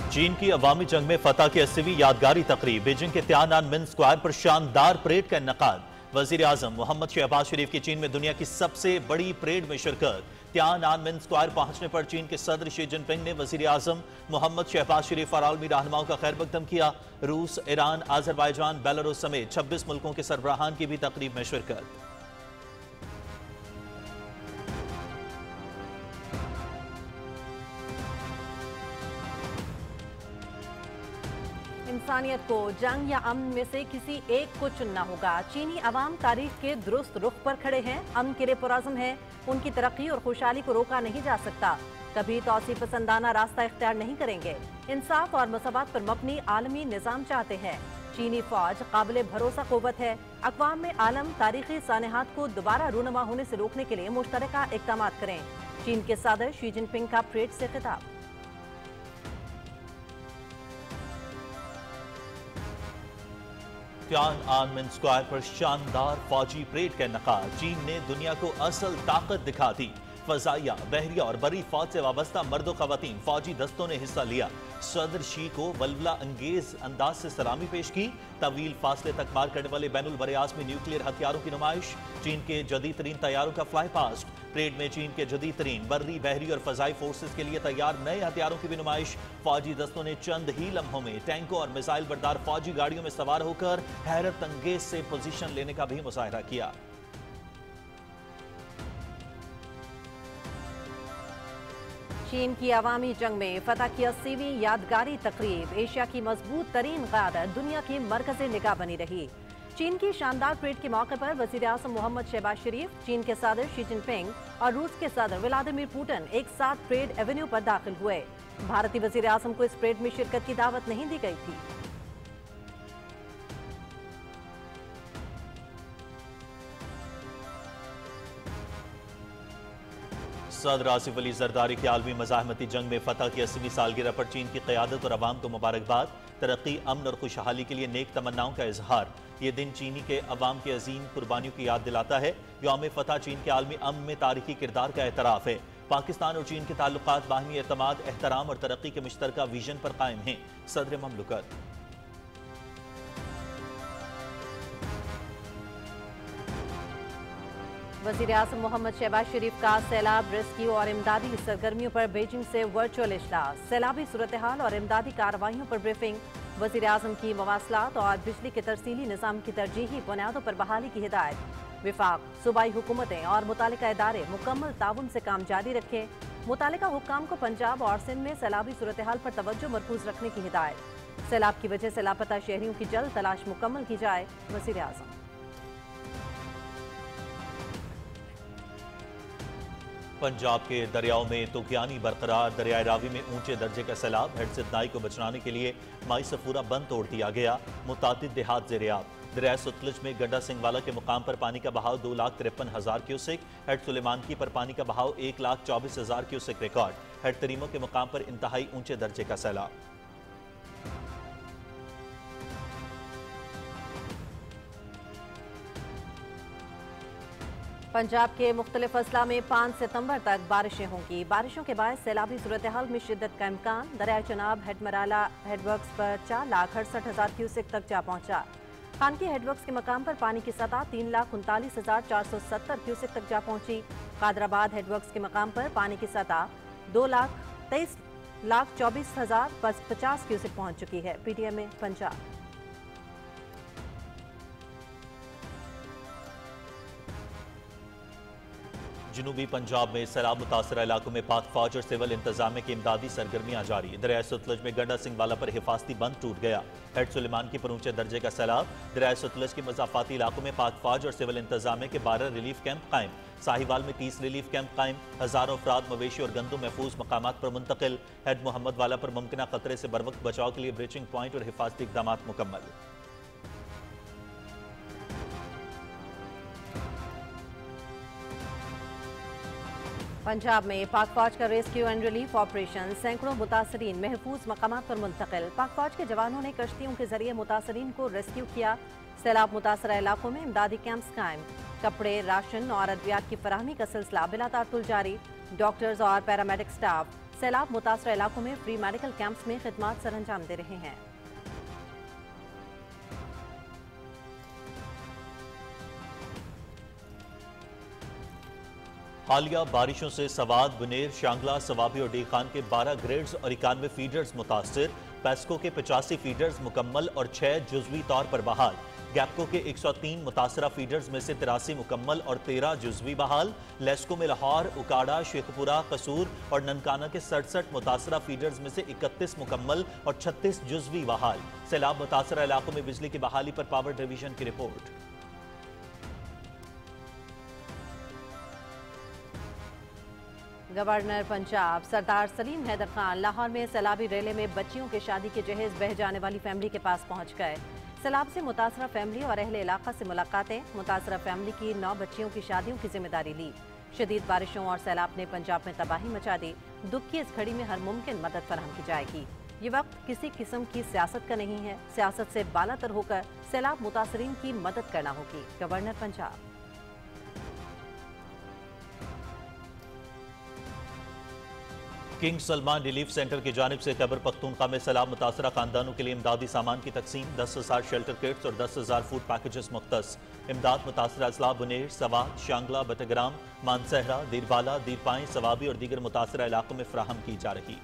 चीन की अवामी जंग में फतह की 80वीं यादगारी तकरीब। बीजिंग के तियाननमेन स्क्वायर पर शानदार परेड का इन्नेकाद। वजीर आजम मोहम्मद शहबाज शरीफ की चीन में दुनिया की सबसे बड़ी परेड में शिरकत। तियाननमेन स्क्वायर पहुंचने पर चीन के सदर शी जिनपिंग ने वजीर आजम मोहम्मद शहबाज शरीफ और आलमी रहनुमाओं का खैर मकदम किया। रूस, ईरान, आजरबाईजान, बेलारूस समेत 26 मुल्कों के सरबराहान की भी तकरीब में शिरकत। इंसानियत को जंग या अमन में से किसी एक को चुनना होगा। चीनी अवाम तारीख के दुरुस्त रुख पर खड़े हैं, अमन के लिए पुरअज़्म है। उनकी तरक्की और खुशहाली को रोका नहीं जा सकता। कभी तौसी पसंदाना रास्ता इख्तियार नहीं करेंगे। इंसाफ और मसावत पर मबनी आलमी निज़ाम चाहते हैं। चीनी फौज काबिल भरोसा क़ुव्वत है। अक़वाम में आलम तारीखी सानहात को दोबारा रूनमा होने से रोकने के लिए मुश्तरका इक़दाम करें। चीन के सदर शी जिनपिंग का परेड से खिताब। तियाननमेन स्क्वायर पर शानदार फौजी परेड का इन्नेकाद। चीन ने दुनिया को असल ताकत दिखा दी। फजाइया, बहरिया और बरी फौज से वाबस्ता मर्द खवातीन फौजी दस्तों ने हिस्सा लिया। सदर शी को वल्वला अंगेज अंदाज से सलामी पेश की। तवील फासले तक मार करने वाले बैनुल बरेआज़मी न्यूक्लियर हथियारों की नुमाइश। चीन के जदीद तरीन तैयारों का फ्लाई पास्ट। परेड में चीन के जदीद तरीन बर्री, बहरी और फजाई फोर्सेज के लिए तैयार नए हथियारों की भी नुमाइश। फौजी दस्तों ने चंद ही लम्हों में टैंकों और मिसाइल बरदार फौजी गाड़ियों में सवार होकर हैरत अंगेज से पोजीशन लेने का भी मुजाहरा किया। चीन की अवामी जंग में फतह की 80वीं यादगारी तकरीब। एशिया की मजबूत तरीन क़यादत दुनिया की मरकज़ निगाह बनी रही। चीन की शानदार परेड के मौके पर वज़ीर आज़म मोहम्मद शहबाज शरीफ, चीन के सदर शी जिनपिंग और रूस के सदर व्लादिमीर पुतिन एक साथ परेड एवेन्यू पर दाखिल हुए। भारतीय वज़ीर आज़म को इस परेड में शिरकत की दावत नहीं दी गई थी। सदर आसिफ अली जरदारी की आलमी मज़ाहमती जंग में फतह की 80वीं सालगिरह पर चीन की क़यादत और अवाम को मुबारकबाद। तरक्की, अमन और खुशहाली के लिए नेक तमन्नाओं का इजहार। ये दिन चीनी के अवाम की अजीम कुर्बानियों की याद दिलाता है। यौम फतह चीन के आलमी अमन में तारीखी किरदार का एतराफ़ है। पाकिस्तान और चीन के ताल्लुकात बाहमी एतमाद, एहतराम और तरक्की के मुश्तरका विजन पर कायम हैं। सदर ममलकत। वज़ीर आज़म मोहम्मद शहबाज शरीफ का सैलाब, रेस्क्यू और इमदादी सरगर्मियों पर बीजिंग से वर्चुअल इजलास। सैलाबी सूरत हाल और इमदादी कार्रवाइयों पर ब्रीफिंग। वज़ीर आज़म की मवासलात और बिजली के तरसीली निज़ाम की तरजीही बुनियादों पर बहाली की हिदायत। विफाक, सूबाई हुकूमतें और मुतालिका इदारे मुकम्मल ताउन से काम जारी रखें। मुतालिका हुक्काम को पंजाब और सिंध में सैलाबी सूरत हाल पर तवज्जो मरकूज रखने की हिदायत। सैलाब की वजह से लापता शहरियों की जल्द तलाश मुकम्मल की जाए। वज़ीर आज़म। पंजाब के दरियाओं में तुगयानी बरकरार। दरियाए रावी में ऊंचे दर्जे का सैलाब। हेड सिद्धाई को बचाने के लिए माई सफूरा बंद तोड़ दिया गया। मुतादिद देहात ज़ेर-ए-आब। दरिया सतलुज में गड्ढा सिंहवाला के मुकाम पर पानी का बहाव 2,53,000 क्यूसेक। हेड सुलेमान की पर पानी का बहाव 1,24,000 क्यूसेक रिकॉर्ड। हेड तरीमो के मुकाम पर इंतहाई ऊंचे दर्जे का सैलाब। पंजाब के मुख्तलिफ अजला में 5 सितंबर तक बारिशें होंगी। बारिशों के बाद सैलाबी सूरत हाल में शिद्दत का इम्कान। दरिया चनाब हेडमराला हेडवर्क्स पर 4,68,000 क्यूसेक तक जा पहुंचा। खानकी हेडवर्क्स के मकाम पर पानी की सतह 3,39,470 क्यूसेक तक जा पहुंची। कादराबाद हेडवर्क्स के मकाम पर पानी की सतह 2,23,24,050 क्यूसेक पहुंच चुकी है। PTM में पंजाब। जनूबी पंजाब में सैलाब मुतासरा इलाकों में पाक फौज और सिविल इंतजामिया की इमदादी सरगर्मियां जारी। दरिया सतलुज में गड्ढा सिंहवाला पर हिफाजती बंद टूट गया। हेड सुलेमान की पर ऊंचे दर्जे का सैलाब। दरिया सतलुज के मज़ाफ़ाती इलाकों में पाक फौज और सिविल इंतजामिया के 12 रिलीफ कैंप कायम। साहिवाल में 30 रिलीफ कैंप कायम। हजारों अफराद मवेशी और गंदम महफूज मकामात पर मुंतकिल। हेड मोहम्मद वाला पर मुमकिन खतरे से बर वक्त बचाव के लिए ब्रीचिंग पॉइंट और हिफाजती इक़दाम मुकम्मल। पंजाब में पाक फौज का रेस्क्यू एंड रिलीफ ऑपरेशन। सैकड़ों मुतासरीन महफूज मकामात पर मुंतकिल। पाक फौज के जवानों ने कश्तियों के जरिए मुतासरीन को रेस्क्यू किया। सैलाब मुतासरा इलाकों में इमदादी कैंप्स कायम। कपड़े, राशन और अद्वियात की फराहमी का सिलसिला बिला तातुल जारी। डॉक्टर्स और पैरामेडिक स्टाफ सैलाब मुतासर इलाकों में फ्री मेडिकल कैंप्स में खिदमत सरअंजाम दे रहे हैं। हालिया बारिशों से सवाद, बुनेर, शांगला, सवाबी और डीखान के 12 ग्रेड्स और 91 फीडर्स मुतासर। पेस्को के 85 फीडर्स मुकम्मल और 6 जुजवी तौर पर बहाल। गैपको के 103 मुतासरा फीडर्स में से 83 मुकम्मल और 13 जुजवी बहाल। लेस्को में लाहौर, उकाड़ा, शेखपुरा, कसूर और ननकाना के 67 मुतासरा फीडर्स में से 31 मुकम्मल और 36 जुजवी बहाल। सैलाब मुतासरा इलाकों में बिजली की बहाली पर पावर डिवीजन की रिपोर्ट। गवर्नर पंजाब सरदार सलीम हैदर खान लाहौर में सैलाबी रेले में बच्चियों के शादी के जहेज बह जाने वाली फैमिली के पास पहुंच गए। सैलाब से मुतासरा फैमिली और अहले इलाका से मुलाकातें। मुतासरा फैमिली की 9 बच्चियों की शादियों की जिम्मेदारी ली। शदीद बारिशों और सैलाब ने पंजाब में तबाही मचा दी। दुख की इस घड़ी में हर मुमकिन मदद फराहम की जाएगी। ये वक्त किसी किस्म की सियासत का नहीं है। सियासत से बालातर होकर सैलाब मुतासरीन की मदद करना होगी। Governor Punjab. King Salman relief centre की जानिब से खैबर पख्तूनख्वा में सैलाब मुतासरा खानदानों के लिए इमदादी सामान की तकसीम। 10,000 शेल्टर किट्स और 10,000 फूड पैकेजेस मुख्तस। इमदाद मुतासरा अजला बुनेर, सवाद, शांगला, बटग्राम, मानसहरा, दीरबाला, दीरपाई, सवाबी और दीगर मुतासरा इलाकों में फराहम की जा रही।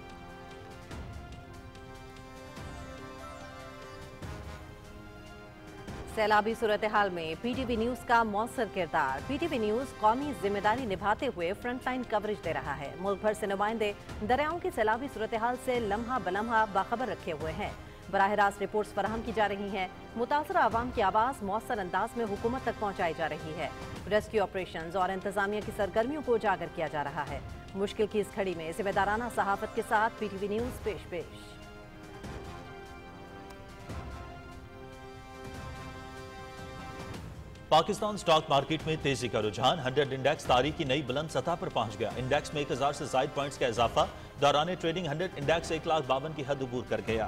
सैलाबी सूरत हाल में पीटीवी न्यूज का मौसर किरदार। पीटीवी न्यूज कौमी जिम्मेदारी निभाते हुए फ्रंटलाइन कवरेज दे रहा है। मुल्क भर से नुमाइंदे दरियाओं की सैलाबी सूरत हाल से लम्हा बलम्हा बाखबर रखे हुए हैं। बराह रास्त रिपोर्ट्स फराहम की जा रही हैं। मुतासरा आवाम की आवाज मौसर अंदाज में हुकूमत तक पहुंचाई जा रही है। रेस्क्यू ऑपरेशंस और इंतजामिया की सरगर्मियों को उजागर किया जा रहा है। मुश्किल की इस घड़ी में जिम्मेदाराना सहाफत के साथ पीटीवी न्यूज पेश। पाकिस्तान स्टॉक मार्केट में तेजी का रुझान। 100 इंडेक्स तारीख की नई बुलंद सतह पर पहुंच गया। इंडेक्स में 1000 से ज्यादा पॉइंट्स का इजाफा। दौरान ट्रेडिंग 100 इंडेक्स 1,52,000 की हद अबूर कर गया।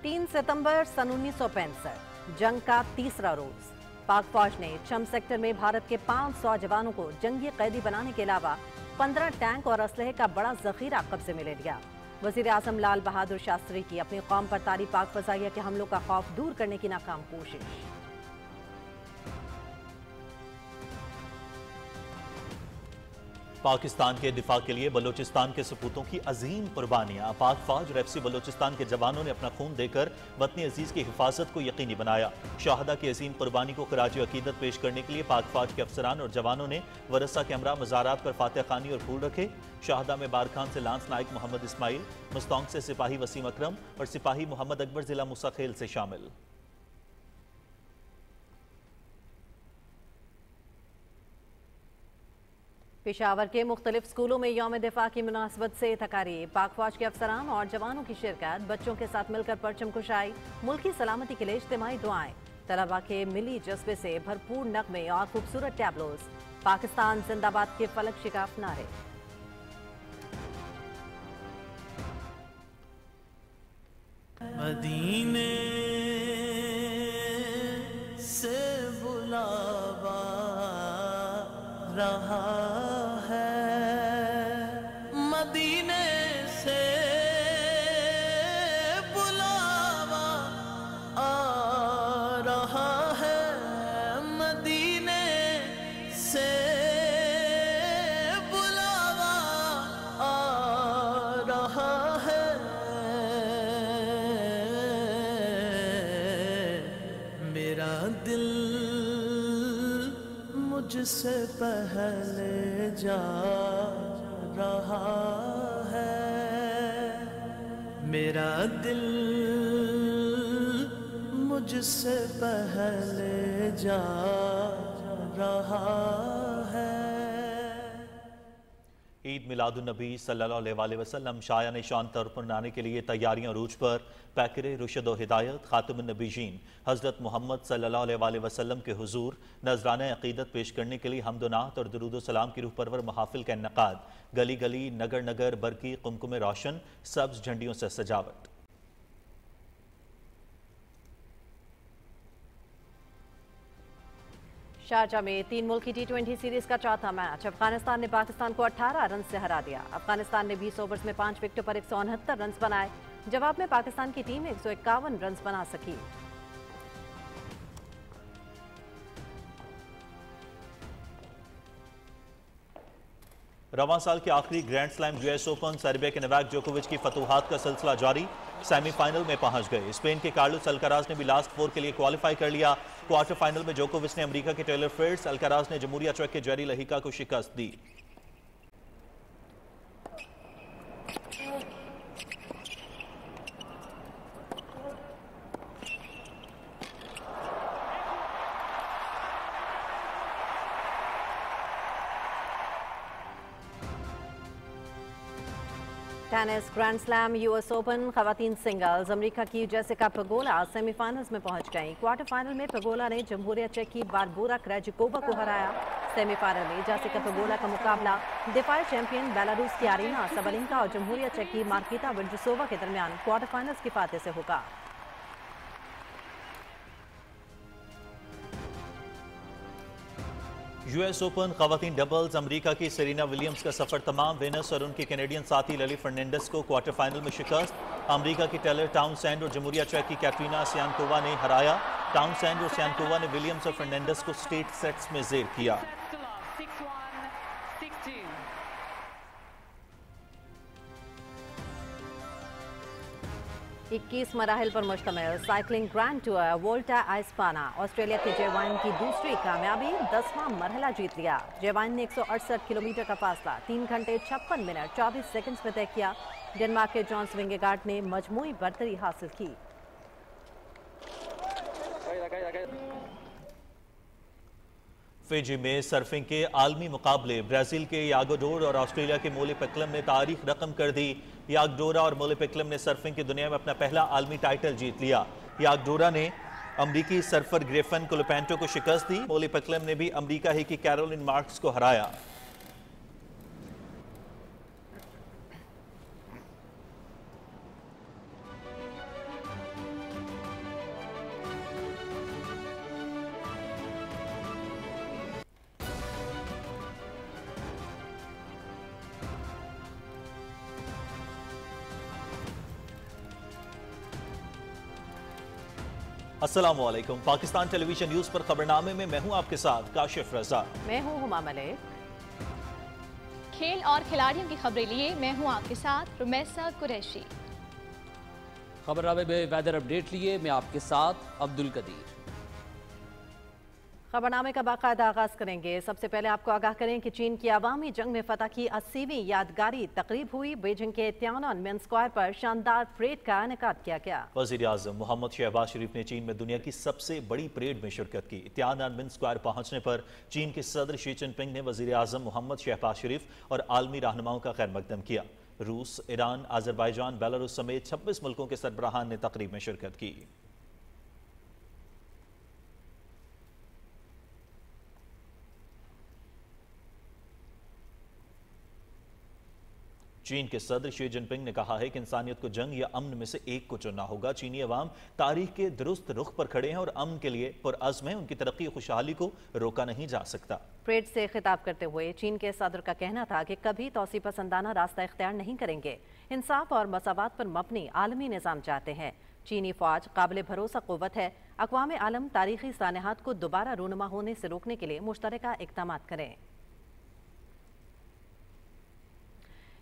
तीन सितंबर सन 1965 जंग का तीसरा रोज। पाक फौज ने चम सेक्टर में भारत के 500 जवानों को जंगी कैदी बनाने के अलावा 15 टैंक और असलहे का बड़ा जखीरा कब्जे में ले लिया। वजीर आजम लाल बहादुर शास्त्री की अपनी कौम पर तारी पाक फजाइया के हमलों का खौफ दूर करने की नाकाम कोशिश। पाकिस्तान के दिफा के लिए बलोचिस्तान के सपूतों की अजीम कुर्बानियां। पाक फौज और FC बलोचिस्तान के जवानों ने अपना खून देकर वतनी अजीज की हिफाजत को यकीनी बनाया। शहादा की अजीम कुर्बानी को खराज अकीदत पेश करने के लिए पाक फौज के अफसरान और जवानों ने वरसा के हमरा मज़ारात पर फातह खानी और फूल रखे। शाहदा में बारखान से लांस नाइक मोहम्मद इस्माइल, मुस्तौंग से सिपाही वसीम अकरम और सिपाही मोहम्मद अकबर जिला मुसाखेल से शामिल। पेशावर के मुख्तलिफ स्कूलों में यौम दिफा की मुनासबत से तकारीब। पाक फौज के अफसरान और जवानों की शिरकत। बच्चों के साथ मिलकर परचम कुशाई। मुल्की सलामती के लिए इज्तिमाई दुआएं। तलबा के मिली जज्बे से भरपूर नगमे और खूबसूरत टैबलोज। पाकिस्तान जिंदाबाद के फलक शिकाफ नारे। मदीने से बुलावा रहा है, मदीने से बुलावा आ रहा है, मदीने से बुलावा आ रहा है। मेरा दिल मुझसे पहले जा रहा है, मेरा दिल मुझसे पहले जा रहा है। ईद मिलादुन्नबी सल्लल्लाहु अलैहि वसल्लम शायान शान तौर पर मनाने के लिए तैयारियां अरूज पर। पैकर रुशद व हिदायत खातमुन नबीयीन हज़रत मोहम्मद सल्लल्लाहु अलैहि वसल्लम के हुजूर नजराना अकीदत पेश करने के लिए हम्दुनात और दुरूद सलाम की रूह परवर महाफिल का इन्नकाद। गली गली, नगर नगर बरकी कुमकुम रोशन, सब्ज झंडियों से सजावट। शारजा में 3 मुल्की T20 सीरीज का चौथा मैच अफगानिस्तान ने पाकिस्तान को 18 रन से हरा दिया। अफगानिस्तान ने 20 ओवर्स में 5 विकेटों पर 169 रन बनाए। जवाब में पाकिस्तान की टीम 151 रन बना सकी। रवां साल के आखिरी grand slam US Open Serbia के नोवाक जोकोविच की फतूहात का सिलसिला जारी। सेमीफाइनल में पहुंच गए। स्पेन के कार्लोस अल्काराज ने भी लास्ट 4 के लिए क्वालिफाई कर लिया। क्वार्टर फाइनल में जोकोविच ने अमेरिका के टेलर फ्रिट्ज, अल्काराज ने जमहूरिया चेक के जेरी लहिका को शिकस्त दी। Tennis grand slam US Open खवातीन सिंगल्स अमेरिका की जेसिका पेगोला सेमीफाइनल्स में पहुंच गईं। क्वार्टर फाइनल में पेगोला ने जमहूरिया चेक की बारबोरा क्रेजिकोवा को हराया। सेमीफाइनल में जेसिका पेगोला का मुकाबला डिफाइड चैंपियन बेलारूस की आरीना सबलिंका और जमहूरिया चेक की मार्किता विंड्रुसोवा के दरमियान क्वार्टर फाइनल्स की फातह से होगा। यूएस ओपन खवातीन डबल्स अमेरिका की सेरेना विलियम्स का सफर तमाम। वेनस और उनके कैनेडियन साथी लली फर्नांडिस को क्वार्टर फाइनल में शिकस्त। अमेरिका की टेलर टाउनसेंड और जमहूरिया चेक की कैटरीना सियानकोवा ने हराया। टाउनसेंड और सियानकोवा ने विलियम्स और फर्नांडिस को स्ट्रेट सेट्स में जेर किया। 21 मराहिल पर मुश्तमिल साइकिलिंग ग्रैंड टूर वोल्टा आइस्पाना ऑस्ट्रेलिया के जेवाइन की दूसरी कामयाबी। 10वां मरहला जीत लिया। जेवाइन ने 168 किलोमीटर का फासला 3 घंटे 56 मिनट 24 सेकंड्स में तय किया। डेनमार्क के जॉन स्विंगेगार्ड ने मजमूई बरतरी हासिल की। फिजी में सर्फिंग के आलमी मुकाबले ब्राजील के यागोडोर और ऑस्ट्रेलिया के मोले पेक्लम ने तारीख रकम कर दी। यागडोरा और मोले पेक्लम ने सर्फिंग की दुनिया में अपना पहला आलमी टाइटल जीत लिया। यागडोरा ने अमरीकी सर्फर ग्रेफन कोलोपेंटो को शिकस्त दी। मोले पेक्लम ने भी अमरीका ही की कैरोलिन मार्क्स को हराया। अस्सलाम वालेकुम। पाकिस्तान टेलीविजन न्यूज पर खबरनामे में मैं हूं आपके साथ काशिफ रजा। मैं हूं हुमा मलिक। खेल और खिलाड़ियों की खबरें लिए मैं हूं आपके साथ रुमैसा कुरैशी। खबरनामे में वेदर अपडेट लिए मैं आपके साथ अब्दुल कदीर। खबरनामे का बाकायदा आगाज करेंगे। सबसे पहले आपको आगाह करें कि चीन की अवामी जंग में फतह की 80वीं यादगारी तकरीब हुई। बीजिंग के तियाननमेन स्क्वायर पर शानदार परेड का इनेकाद किया गया। वज़ीर आज़म मोहम्मद शहबाज शरीफ ने चीन में दुनिया की सबसे बड़ी परेड में शिरकत की। तियाननमेन स्क्वायर पहुंचने पर चीन के सदर शी जिनपिंग ने वज़ीर आज़म मोहम्मद शहबाज शरीफ और आलमी रहनुमाओं का खैर मकदम किया। रूस, ईरान, आज़रबाईजान, बेलारूस समेत 26 मुल्कों के सरबराहान ने तकरीब में शिरकत की। चीन के सदर शी जिनपिंग ने कहा है कि इंसानियत को जंग या अमन में से एक को चुनना होगा। चीनी अवाम तारीख के दुरुस्त रुख पर खड़े हैं और अमन के लिए पुरअज़्म हैं। उनकी तरक्की और खुशहाली को रोका नहीं जा सकता। परेड से खिताब करते हुए चीन के सदर का कहना था कि कभी तौसी पसंदाना रास्ता इख्तियार नहीं करेंगे। इंसाफ और मसावात पर मबनी आलमी निज़ाम चाहते हैं। चीनी फौज काबिल भरोसा क़ुव्वत है। अक़वाम आलम तारीखी सानहात को दोबारा रूनुमा होने से रोकने के लिए मुश्तरका इक़दामात करें।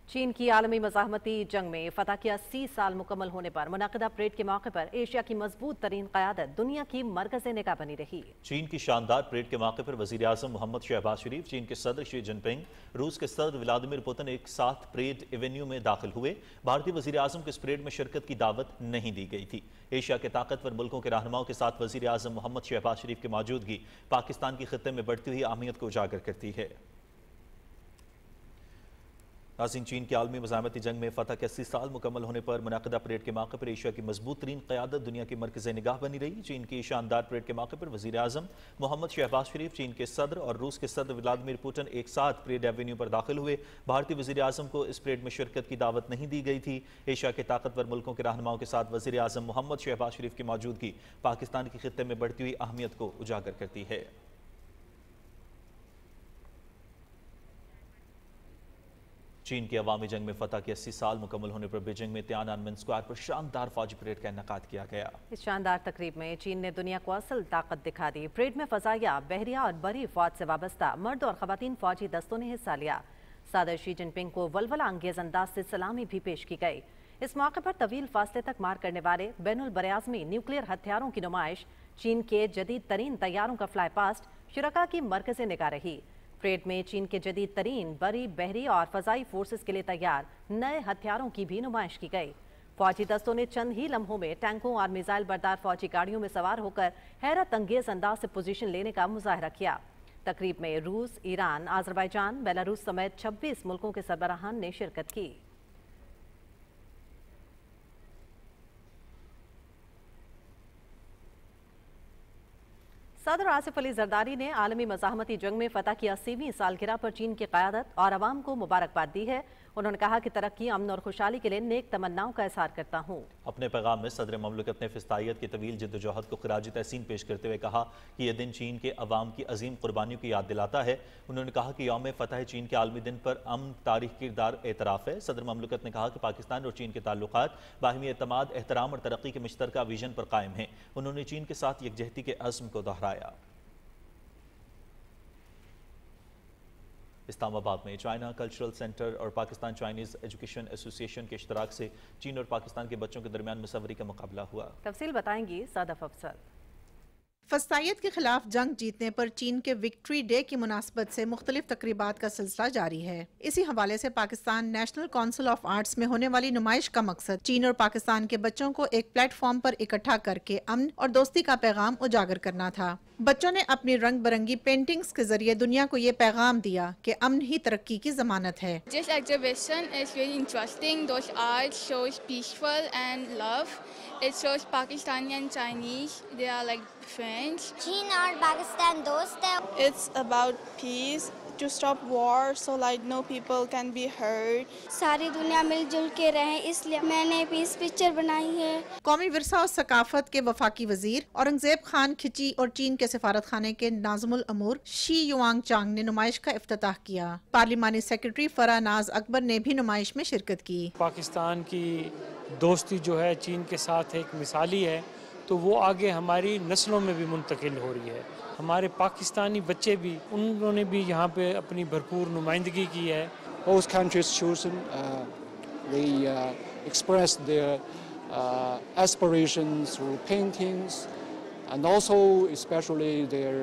चीन की आलमी मज़ाहमती जंग में फतह के 80 साल मुकम्मल होने पर मुनक़दा परेड के मौके पर एशिया की मजबूत तरीन क़यादत दुनिया की मरकज़ निगाह बनी रही। चीन की शानदार परेड के मौके पर वज़ीर आज़म मोहम्मद शहबाज शरीफ, चीन के सदर शी जिनपिंग, रूस के सदर व्लादिमीर पुतिन एक साथ परेड एवेन्यू में दाखिल हुए। भारतीय वज़ीर आज़म को इस परेड में शिरकत की दावत नहीं दी गई थी। एशिया के ताकतवर मुल्कों के रहनुमाओं के साथ वज़ीर आज़म मोहम्मद शहबाज शरीफ की मौजूदगी पाकिस्तान की खित्ते में बढ़ती हुई अहमियत को उजागर करती है। नाज़रीन, चीन की आलमी मज़ाहमती जंग में फतह के 80 साल मुकम्मल होने पर मुनक़दा परेड के मौके पर एशिया की मजबूत तरीन क़यादत दुनिया की मरकज़ निगाह बनी रही। चीन की शानदार परेड के मौके पर वज़ीर आज़म मोहम्मद शहबाज शरीफ, चीन के सदर और रूस के सदर व्लादिमीर पुतिन एक साथ परेड एवेन्यू पर दाखिल हुए। भारतीय वज़ीर आज़म को इस परेड में शिरकत की दावत नहीं दी गई थी। एशिया के ताकतवर मुल्कों के रहनुमाओं के साथ वज़ीर आज़म मोहम्मद शहबाज शरीफ की मौजूदगी पाकिस्तान की खित्ते में बढ़ती हुई अहमियत को उजागर करती है। चीन की अवामी जंग में फतह के 80 साल मुकम्मल होने पर बीजिंग में तियाननमेन स्क्वायर पर शानदार फौजी परेड का इनेकाद किया गया। इस शानदार तकरीब में चीन ने दुनिया को असल ताकत दिखा दी। परेड में फजाइया, बहरिया और बरी फौज से वाबस्ता मर्द और खवातीन फौजी दस्तों ने हिस्सा लिया। सदर शी जिनपिंग को वलवला अंगेज अंदाज से सलामी भी पेश की गई। इस मौके पर तवील फासले तक मार करने वाले बैनुल बराज़मी न्यूक्लियर हथियारों की नुमाइश, चीन के जदीद तरीन तैयारों का फ्लाई पास्ट शुरका की मरकज़े निगाह रही। परेड में चीन के जदीद तरीन बरी, बहरी और फजाई फोर्सेस के लिए तैयार नए हथियारों की भी नुमाइश की गई। फौजी दस्तों ने चंद ही लम्हों में टैंकों और मिसाइल बरदार फौजी गाड़ियों में सवार होकर हैरत अंगेज अंदाज से पोजीशन लेने का मुजाहरा किया। तकरीब में रूस, ईरान, आज़रबाईजान, बेलारूस समेत 26 मुल्कों के सरबराहान ने शिरकत की। सदर आसिफ अली जरदारी ने आलमी मज़ाहमती जंग में फतह की 80वीं सालगिरह पर चीन की क़यादत और अवाम को मुबारकबाद दी है। उन्होंने कहा कि तरक्की, अमन और खुशहाली के लिए नेक तमन्नाओं का इज़हार करता हूँ। अपने पैगाम में सदर ममलकत ने फिस्तायत की तवील जद्दोजहद को खिराज तहसीन पेश करते हुए कहा कि यह दिन चीन के अवाम की अजीम कुर्बानियों की याद दिलाता है। उन्होंने कहा कि यौम फतह चीन के आलमी दिन पर अमन, तारीख, किरदार, एतराफ़ है। सदर ममलकत ने कहा कि पाकिस्तान और चीन के ताल्लुकात बाहिमी एतमाद, एहतराम और तरक्की के मुश्तरका विजन पर कायम हैं। उन्होंने चीन के साथ यकजहती के अज़्म को दोहराया। इस्लामाबाद में चाइना कल्चरल सेंटर और पाकिस्तान चाइनीज़ एजुकेशन एसोसिएशन के इश्तराक से चीन और पाकिस्तान के बच्चों के दरमियान मुसव्वरी का मुकाबला हुआ। तफसील बताएंगी सादफ अफसर। फस्तायत के खिलाफ जंग जीतने पर चीन के विक्ट्री डे की मुनासबत से मुख्तलिफ तकरीबात का सिलसिला जारी है। इसी हवाले से Pakistan national council of arts में होने वाली नुमाइश का मकसद चीन और पाकिस्तान के बच्चों को एक प्लेटफॉर्म पर इकट्ठा करके अमन और दोस्ती का पैगाम उजागर करना था। बच्चों ने अपनी रंग बिरंगी पेंटिंग्स के जरिए दुनिया को ये पैगाम दिया कि अमन ही तरक्की की जमानत है। This exhibition is really interesting. Those art shows peaceful and love. It shows Pakistani and Chinese. They are like friends. चीन और पाकिस्तान दोस्त है। It's about peace, to stop war, so like no people can be hurt. सारी दुनिया मिलजुल के रहे, इसलिए मैंने पीस पिक्चर बनाई है। कौमी विरसा और सकाफत के वफाकी वजीर औरंगजेब खान खिची और चीन के सिफारत खाने के नाज़िमुल अमूर शी युआंग चांग ने नुमाइश का इफ्तिताह किया। पार्लिमानी सेक्रेटरी फरा नाज अकबर ने भी नुमाइश में शिरकत की। पाकिस्तान की दोस्ती जो है चीन के साथ एक मिसाली है, तो वो आगे हमारी नस्लों में भी मुंतकिल हो रही है। हमारे पाकिस्तानी बच्चे भी, उन्होंने भी यहाँ पे अपनी भरपूर नुमाइंदगी की है। Both countries chosen, they express their aspirations through paintings, and also especially their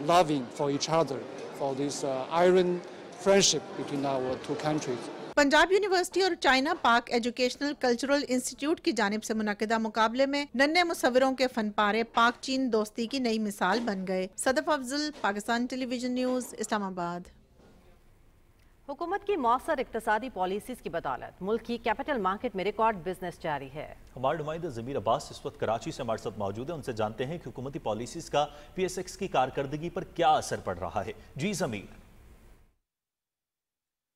loving for each other, for this iron friendship between our two countries. Punjab university और चाइना पाक एजुकेशनल कल्चरल इंस्टीट्यूट की जानिब से मुनक़िदा मुकाबले में नन्हे मुसव्विरों के फनपारे पाक चीन दोस्ती की नई मिसाल बन गए। Sadaf Afzal, Pakistan television news, Islamabad. हुकूमत की मौसर इक्तसादी पॉलिसीज की बदौलत मुल्क की कैपिटल मार्केट में रिकॉर्ड बिजनेस जारी है। हमारे नुमाइंदा ज़मीर अब्बास इस वक्त कराची से हमारे साथ मौजूद है। उनसे जानते हैं कि हुकूमती पॉलिसीज का PSX की कारकर्दगी पर क्या असर पड़ रहा है। जी ज़मीर।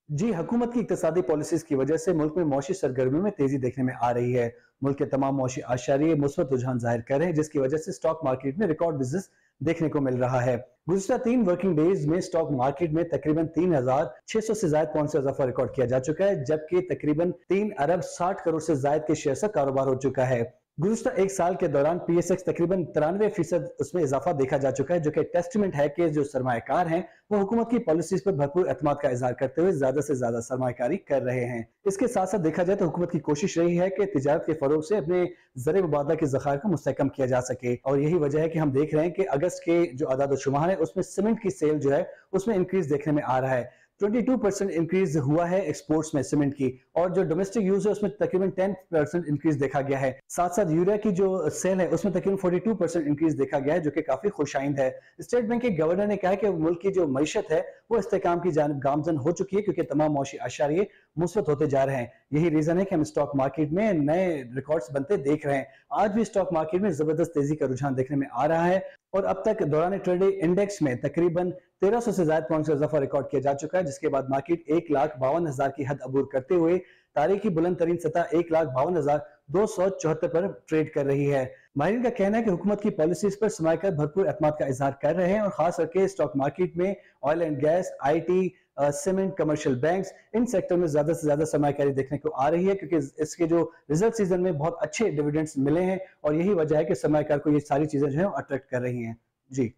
जी, हुकूमत की इक्तिसादी पॉलिसीज की वजह से मुल्क में मौशी सरगर्मियों में तेजी देखने में आ रही है। मुल्क के तमाम मौशी आशारिये मुस्बत रुझान जाहिर कर रहे हैं, जिसकी वजह से स्टॉक मार्केट में रिकॉर्ड बिजनेस देखने को मिल रहा है। गुज़िश्ता 3 वर्किंग डेज में स्टॉक मार्केट में तकरीबन 3600 से ज्यादा पॉइंट से इजाफा रिकॉर्ड किया जा चुका है, जबकि तकरीबन 3 अरब 60 करोड़ से ज्यादा के शेयर का कारोबार हो चुका है। गुज़िश्ता एक साल के दौरान PSX तकरीबन 93% उसमें इजाफा देखा जा चुका है, जो कि टेस्टमेंट है कि जो सरमायाकार हैं वो हुकूमत की पॉलिसीज पर भरपूर एतमाद का इजहार करते हुए ज्यादा से ज्यादा सरमायाकारी कर रहे हैं। इसके साथ साथ देखा जाए तो हुकूमत की कोशिश रही है कि तिजारत के फरोग से अपने ज़र मुबादला के ज़खायर को मुस्तहकम किया जा सके, और यही वजह है कि हम देख रहे हैं कि अगस्त के जो आदाद शुमार है उसमें सीमेंट की सेल जो है उसमें इंक्रीज देखने में आ रहा है। 22% इंक्रीज हुआ है एक्सपोर्ट्स में सीमेंट की, और जो डोमेस्टिक यूज है उसमें तकरीबन 10% इंक्रीज देखा गया है। साथ साथ यूरिया की जो सेल है उसमें तकरीबन 42% इंक्रीज देखा गया है, जो कि काफी खुशाइंद है। स्टेट बैंक के गवर्नर ने कहा है कि मुल्क की जो मईशत है वो इस्तेकाम की जानिब गामजन हो चुकी है, क्योंकि तमाम मौशी आशारिये मुस्बत होते जा रहे हैं। यही रीजन है कि हम स्टॉक मार्केट में नए रिकॉर्ड्स बनते देख रहे हैं। आज भी स्टॉक मार्केट में जबरदस्त तेजी का रुझान देखने में आ रहा है, और अब तक दौरान ट्रेडिंग इंडेक्स में तकरीबन 1300 से ज्यादा पॉइंट का इजाफा रिकॉर्ड किया जा चुका है, जिसके बाद मार्केट 1,52,000 की हद अबूर करते हुए तारीखी बुलंद तरीन सतह 1,52,274 पर ट्रेड कर रही है। माहिरीन का कहना है कि हुकूमत की पॉलिसीज पर सरमायाकार भरपूर एतमाद का इजहार कर रहे हैं, और खास करके स्टॉक मार्केट में oil and gas, IT, cement, commercial banks, in sector में ज्यादा से ज्यादा सरमायाकारी देखने को आ रही है, क्योंकि इसके जो रिजल्ट सीजन में बहुत अच्छे डिविडेंड्स मिले हैं और यही वजह है कि सरमायाकार को ये सारी चीजें जो है अट्रैक्ट कर रही हैं। जी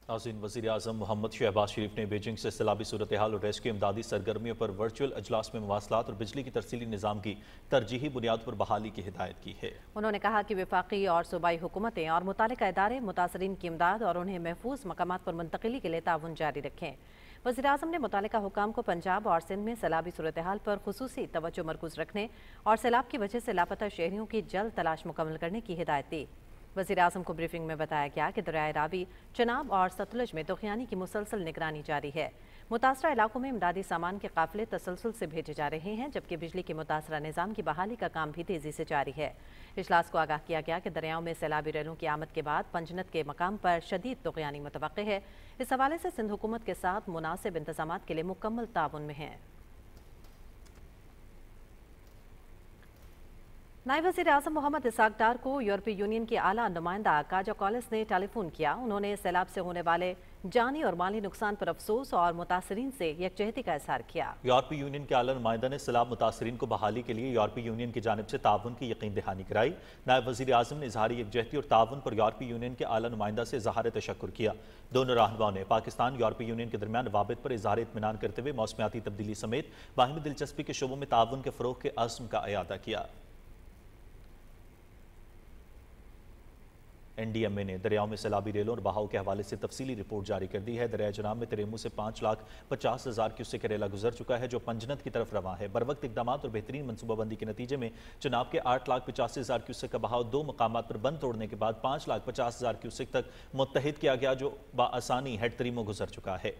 नाज़रीन, वज़ीर-ए-आज़म मोहम्मद शहबाज शरीफ ने बीजिंग से सैलाबी सूरत हाल और रेस्क्यू इमदादी सरगर्मियों पर वर्चुअल अजलास में मवासलात और बिजली की तरसीली निज़ाम की तरजीही बुनियाद पर बहाली की हिदायत की है। उन्होंने कहा कि वफाकी और सूबाई हुकूमतें और मुतालिका इदारे मुतासरीन की इमदाद और उन्हें महफूज मकामात पर मुंतकिली के लिए ताउन जारी रखें। वज़ीर-ए-आज़म ने मुतालिका हुकाम को पंजाब और सिंध में सैलाबी सूरत हाल पर खुसूसी तवज्जो मरकूज रखने और सैलाब की वजह से लापता शहरियों की जल्द तलाश मुकम्मल करने की हिदायत दी। वज़ीर-ए-आज़म को ब्रीफिंग में बताया गया कि दरियाए रावी, चनाब और सतलुज में तूफ़ानी की मुसलसल निगरानी जारी है। मुतासरा इलाकों में इमदादी सामान के काफ़िले तसलसल से भेजे जा रहे हैं, जबकि बिजली के मुतासरा निज़ाम की बहाली का काम भी तेज़ी से जारी है। इजलास को आगाह किया गया कि दरियाओं में सैलाबी रेलों की आमद के बाद पंजनत के मकाम पर शदीद तूफ़ानी मुतवक्किह है। इस हवाले से सिंध हुकूमत के साथ मुनासिब इंतज़ामात के लिए मुकम्मल ताउन में है। नायब वज़ीर-ए-आज़म मोहम्मद इसाक डार को यूरोपीय यूनियन के आला नुमाइंदा काजा कॉलिस ने टेलीफोन किया। उन्होंने सैलाब से होने वाले जानी और माली नुकसान पर अफसोस और मुतासरीन से यकजहती का इज़हार किया। यूरोपीय यूनियन के आला नुमाइंदा ने सैलाब मुतासरीन को बहाली के लिए यूरोपीय यूनियन की जानिब से ताउन की यकीन दहानी कराई। नायब वज़ीर-ए-आज़म ने इज़हारी यकजहती और ताउन पर यूरोपीय यूनियन के आला नुमाइंदा से इज़हार तशक्कुर किया। दोनों रहनुमाओं ने पाकिस्तान यूरोपीय यूनियन के दरमियान रवाबित पर इज़हार इत्मीनान करते हुए मौसमियाती तब्दीली समेत बाहिमी दिलचस्पी के शोबों में ताउन के फ़रोग़ के अज़्म का इयादा किया। NDMA ने दरियाओं में सैलाबी रेलों और बहाव के हवाले से तफसीली रिपोर्ट जारी कर दी है। दरिया जनाब में तेरेमू से 5,50,000 क्यूसेक रेला गुजर चुका है, जो पंजनत की तरफ रवां है। बरवक्त इकदाम और बेहतरीन मनसूबाबंदी के नतीजे में चनाब के 8,85,000 क्यूसेक का बहाव 2 मकामात पर बंद तोड़ने के बाद 5,50,000 क्यूसेक तक मुत्तहिद किया गया, जो बाआसानी हेड तरीमो गुजर चुका है।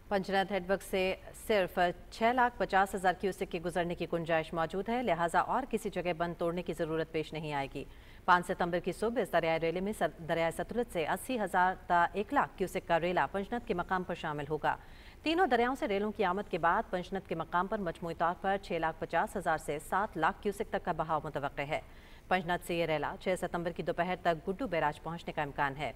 पंजनत हेडवर्क से सिर्फ 6,50,000 क्यूसेक के गुजरने की गुंजाइश मौजूद है, लिहाजा और किसी जगह बंद तोड़ने की जरूरत पेश नहीं आएगी। 5 सितंबर की सुबह इस दरियाई रेले में दरियाए सतलुज से 80,000 ता 1,00,000 क्यूसेक का रेला पंजनत के मकाम पर शामिल होगा। तीनों दरियाओं से रेलों की आमद के बाद पंजनत के मकाम पर मजमूई तौर पर 6,50,000 से 7,00,000 क्यूसेक तक का बहाव मुतवक्किह है। पंजनत से ये रेला 6 सितंबर की दोपहर तक गुड्डू बैराज पहुंचने का इम्कान है।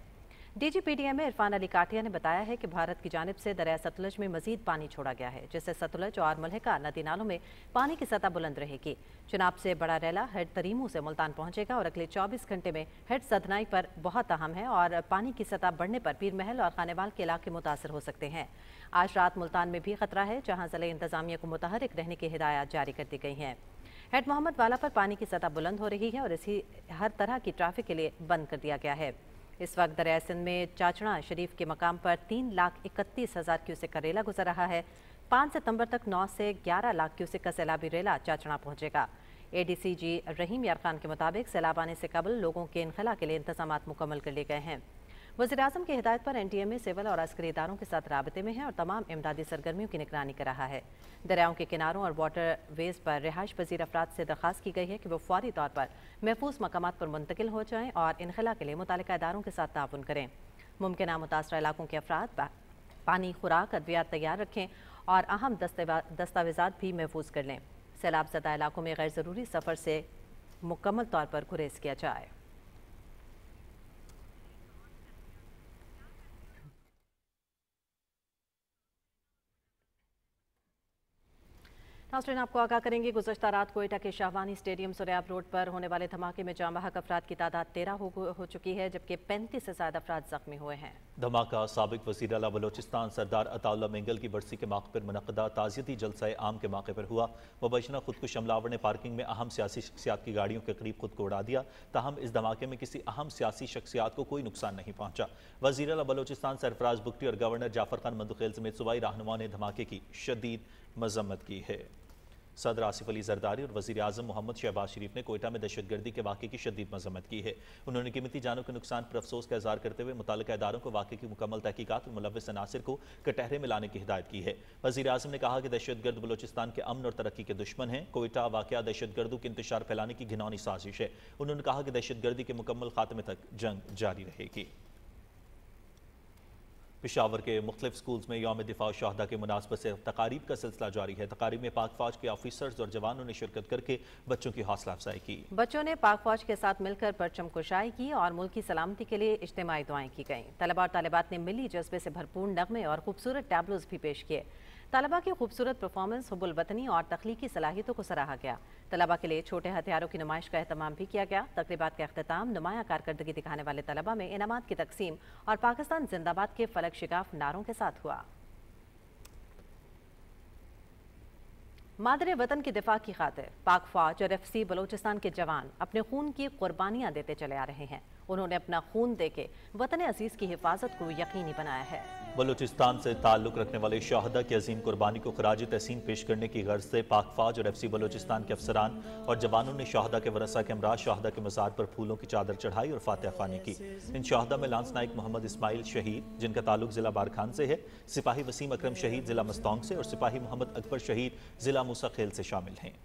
DGPDMA इरफान अली काटिया ने बताया है कि भारत की जानिब से दरिया सतलुज में मजीद पानी छोड़ा गया है, जिससे सतलुज और मलहका नदी नालों में पानी की सतह बुलंद रहेगी। चनाब से बड़ा रेला हेड तरीमू से मुल्तान पहुंचेगा और अगले 24 घंटे में हेड सदनाई पर बहुत अहम है और पानी की सतह बढ़ने पर पीर महल और खानेवाल के इलाके मुतासर हो सकते हैं। आज रात मुल्तान में भी खतरा है, जहाँ ज़िले इंतजामिया को मुतहरिक रहने की हिदायत जारी कर दी गई हैं। हेड मोहम्मद वाला पर पानी की सतह बुलंद हो रही है और इसी हर तरह की ट्रैफिक के लिए बंद कर दिया गया है। इस वक्त दरिया सिंध में चाचड़ा शरीफ के मकाम पर 3,31,000 क्यूसेक का रेला गुजर रहा है। 5 सितंबर तक 9 से 11,00,000 क्यूसेक का सैलाबी रेला चाचड़ा पहुंचेगा। ADCG रहीम यार खान के मुताबिक सैलाब आने से कबल लोगों के इनखला के लिए इंतजामात मुकम्मल कर लिए गए हैं। वज़ीर-ए-आज़म की हिदायत पर NDMA सिविल और अस्करी इदारों के साथ राबते में है और तमाम इमदादी सरगर्मियों की निगरानी कर रहा है। दरियाओं के किनारों और वाटर वेज पर रिहाइश पजीर अफराद से दरख्वास्त की गई है कि वो फौरी तौर पर महफूज मकामात पर मुंतकिल हो जाएँ और इनखला के लिए मुतालिका इदारों के साथ ताउन करें। मुमकिन मुतासरा इलाकों के अफराद पानी, खुराक, अद्वियात तैयार रखें और अहम दस्तावेजात भी महफूज कर लें। सैलाब ज़दा इलाकों में गैर ज़रूरी सफ़र से मुकम्मल तौर पर गुरेज किया जाए। नाज़रीन, आपको आगाह करेंगे, गुज़श्ता रात कोयटा के शाहवानी स्टेडियम सुरैब रोड पर होने वाले धमाके में जाम बहक अफराद की तादाद 13 हो चुकी है, जबकि 35 से ज़्यादा अफराद जख्मी हुए हैं। धमाका साबिक वज़ीर आला बलोचिस्तान सरदार अताउल्लाह मेंगल की बरसी के मौके पर मुनक़दा ताज़ियती जलसा आम के मौके पर हुआ। मुबैशना खुदकुश हमलावर ने पार्किंग में अहम सियासी शख्सियात की गाड़ियों के करीब खुद को उड़ा दिया। ताहम इस धमाके में किसी अहम सियासी शख्सियात को कोई नुकसान नहीं पहुंचा। वज़ीर आला बलोचिस्तान सरफराज बुगटी और गवर्नर जाफर खान मंदुखेल समेत सूबाई रहनुमाओं ने धमाके की शदीद मजम्मत की है। सदर आसिफ अली जरदारी और वज़ीर आज़म मोहम्मद शहबाज शरीफ ने कोयटा में दहशतगर्दी के वाक़े की शदीद मज़म्मत की है। उन्होंने कीमती जानों के नुकसान पर अफसोस का इज़हार करते हुए मुताल्लिक़ा इदारों को वाक़े की मुकम्मल तहकीकात और मुलव्वस अनासिर को कटहरे में लाने की हिदायत की है। वज़ीर आज़म ने कहा कि दहशतगर्द बलोचिस्तान के अमन और तरक्की के दुश्मन हैं। कोयटा वाक़या दहशतगर्दों के इंतशार फैलाने की घिनौनी साजिश है। उन्होंने कहा कि दहशतगर्दी के मुकम्मल खात्मे तक जंग जारी रहेगी। पेशावर के मुख्तलिफ स्कूल्स में यौम दिफा शहादा के मुनासबत से तकारीब का सिलसिला जारी है। तकारीब में पाक फौज के ऑफिसर्स और जवानों ने शिरकत करके बच्चों की हौसला अफजाई की। बच्चों ने पाक फौज के साथ मिलकर परचम कुशाई की और मुल्क की सलामती के लिए इज्तिमाई दुआएं की गईं। तलबा और तालिबात ने मिली जज्बे से भरपूर नगमे और खूबसूरत टैबलोज भी पेश किए। तलबा की खूबसूरत परफॉर्मेंस, हुब्बुल वतनी और तख्लीकी सलाहियतों को सराहा गया। तलबा के लिए छोटे हथियारों की नुमाइश का एहतमाम भी किया गया। तकरीबात का अख्तिताम नुमाया कारकर्दगी दिखाने वाले तलबा में इनामात की तकसीम और पाकिस्तान जिंदाबाद के फलक शिगाफ नारों के साथ हुआ। मादरे वतन की दिफा की खातिर पाक फौज और FC बलोचिस्तान के जवान अपने खून की कुर्बानियां देते चले आ रहे हैं। उन्होंने अपना खून देके वतन अजीज की हिफाजत को यकीनी बनाया है। बलूचिस्तान से ताल्लुक रखने वाले शहादा की अजीम कुर्बानी को खराज तहसीन पेश करने की गर्ज से पाक फौज और FC बलूचिस्तान के अफसरान और जवानों ने शहादा के वरसा के हमराह शहादा के मज़ार पर फूलों की चादर चढ़ाई और फातिहा ख़्वानी की। इन शहादा में लांस नाइक मोहम्मद इस्माइल शहीद, जिनका ताल्लुक जिला बारखान से है, सिपाही वसीम अकरम शहीद जिला मस्तौंग से और सिपाही मोहम्मद अकबर शहीद जिला मूसा खेल से शामिल हैं।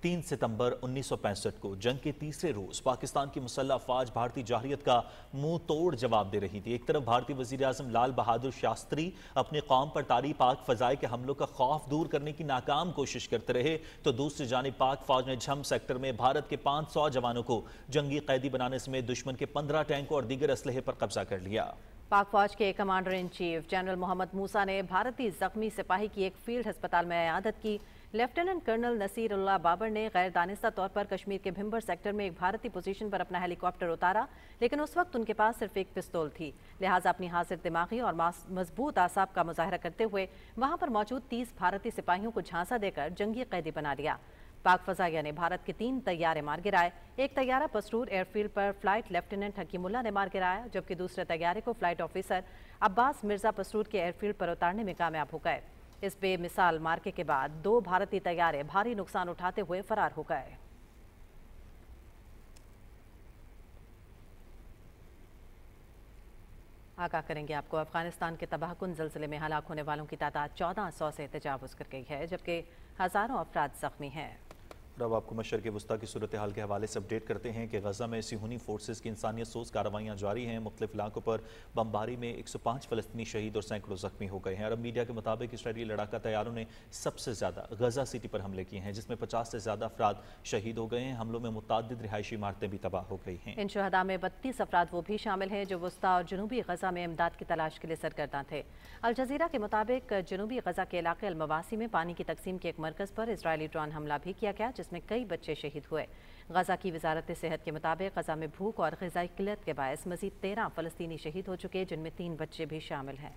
3 सितंबर 1965 को जंग के तीसरे रोज पाकिस्तान की मुसल्लह अफवाज भारतीय जारहियत का मुंह तोड़ जवाब दे रही थी। एक तरफ भारतीय वजीर आजम लाल बहादुर शास्त्री अपनी कौम पर तारी पाक फजाए के हमलों का खौफ दूर करने की नाकाम कोशिश करते रहे, तो दूसरी जानिब पाक फौज ने झम सेक्टर में भारत के 500 जवानों को जंगी कैदी बनाने समेत दुश्मन के 15 टैंकों और दीगर असलहे पर कब्जा कर लिया। पाक फौज के commander in chief general Mohammad Musa ने भारतीय जख्मी सिपाही की एक फील्ड अस्पताल में इयादत की। लेफ्टिनेंट कर्नल नसीरुल्लाह बाबर ने गैर दानिस्ता तौर पर कश्मीर के भिम्बर सेक्टर में एक भारतीय पोजीशन पर अपना हेलीकॉप्टर उतारा, लेकिन उस वक्त उनके पास सिर्फ एक पिस्तौल थी। लिहाजा अपनी हाजिर दिमागी और मजबूत आसाब का मुजाहरा करते हुए वहां पर मौजूद 30 भारतीय सिपाहियों को झांसा देकर जंगी कैदी बना लिया। पाक फजाइया ने भारत के 3 तैयारे मार गिराए। एक तैयारा पसरूर एयरफील्ड पर फ्लाइट लेफ्टिनेंट हकीमुल्लाह ने मार गिराया, जबकि दूसरे तैयारे को फ्लाइट ऑफिसर अब्बास मिर्जा पसरूर के एयरफील्ड पर उतारने में कामयाब हो गए। इस बेमिसाल मार्के के बाद 2 भारतीय तैयारे भारी नुकसान उठाते हुए फरार हो गए। आगाह करेंगे आपको, अफगानिस्तान के तबाहकुन ज़लज़ले में हलाक होने वालों की तादाद 1400 से तजावुज़ कर गई है, जबकि हज़ारों अफराद ज़ख्मी हैं। और अब आपको मशरक़ वस्ता की सूरत हाल के हवाले से अपडेट करते हैं कि गजा में सिहूनी फोर्सेस की इंसानियत सोज कार्रवाइयाँ जारी हैं। मुख्तलिफ इलाकों पर बमबारी में 105 फ़लस्तीनी शहीद और सैकड़ों ज़ख्मी हो गए हैं। अरब मीडिया के मुताबिक इसराइली लड़ाका तैयारों ने सबसे ज़्यादा गजा सिटी पर हमले किए हैं, जिसमें 50 से ज़्यादा अफराद शहीद हो गए हैं। हमलों में मुतअद्दिद रिहायशी इमारतें भी तबाह हो गई हैं। इन शहदा में 32 अफराद वो भी शामिल हैं जो वस्ता और जनूबी गजा में इमदाद की तलाश के लिए सरगर्दा थे। अल जज़ीरा के मुताबिक जनूबी गजा के इलाके अलमवासी में पानी की तकसीम के एक मरकज़ पर इसराइली ड्रोन हमला भी किया गया, जिसमें कई बच्चे शहीद हुए। गजा की वजारत सेहत के मुताबिक गजा में भूख और ग़िज़ाई किल्लत के बायस मज़ीद 13 फ़लस्तीनी शहीद हो चुके, जिनमें 3 बच्चे भी शामिल हैं।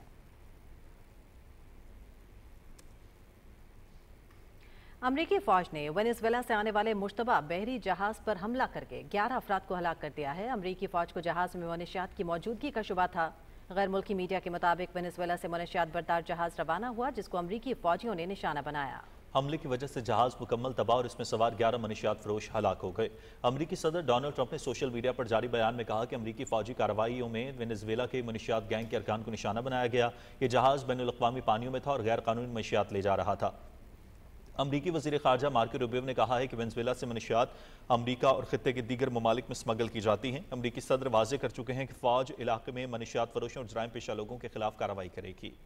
अमरीकी फौज ने वेनेजुएला से आने वाले मुश्तबा बहरी जहाज पर हमला करके 11 अफराद को हलाक कर दिया है। अमरीकी फौज को जहाज में मनशियात की मौजूदगी का शुबा था। गैर मुल्की मीडिया के मुताबिक वेनेजुएला से मनशियात बरदार जहाज रवाना हुआ, जिसको अमरीकी फौजियों ने निशाना बनाया। हमले की वजह से जहाज मुकम्मल तबाह और इसमें सवार 11 मनशियात फरोश हलाक हो गए। अमरीकी सदर डोनाल्ड ट्रंप ने सोशल मीडिया पर जारी बयान में कहा कि अमरीकी फौजी कार्रवाइयों में वेनेजुएला के मनशियात गैंग के अरकान को निशाना बनाया गया। ये जहाज बैनुल अक़वामी पानियों में था और गैर कानूनी मनशियात ले जा रहा था। अमरीकी वज़ीर ख़ारजा मार्को रूबियो ने कहा है कि वेनेजुएला से मनशियात अमरीका और ख़ित्ते के दीगर ममालिक में स्मगल की जाती हैं। अमरीकी सदर वाज़े कर चुके हैं कि फ़ौज इलाके में मनशियात फरोशों और जराइम पेशा लोगों के खिलाफ कार्रवाई करेगी।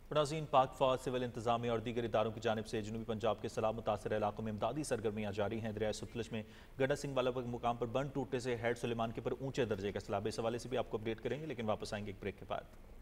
नाज़रीन, पाक फौज, सिविल इंतजामिया और दीगर इदारों की जानिब से जनूबी पंजाब के सैलाब मुतासर इलाकों में इमदादी सरगर्मियाँ जारी हैं। दरिया सतलुज में गड्ढा सिंह वाला के मुकाम पर बंद टूटने से हेड सुलेमान के पर ऊंचे दर्जे का सैलाब। इस हवाले से भी आपको अपडेट करेंगे, लेकिन वापस आएंगे एक ब्रेक के बाद।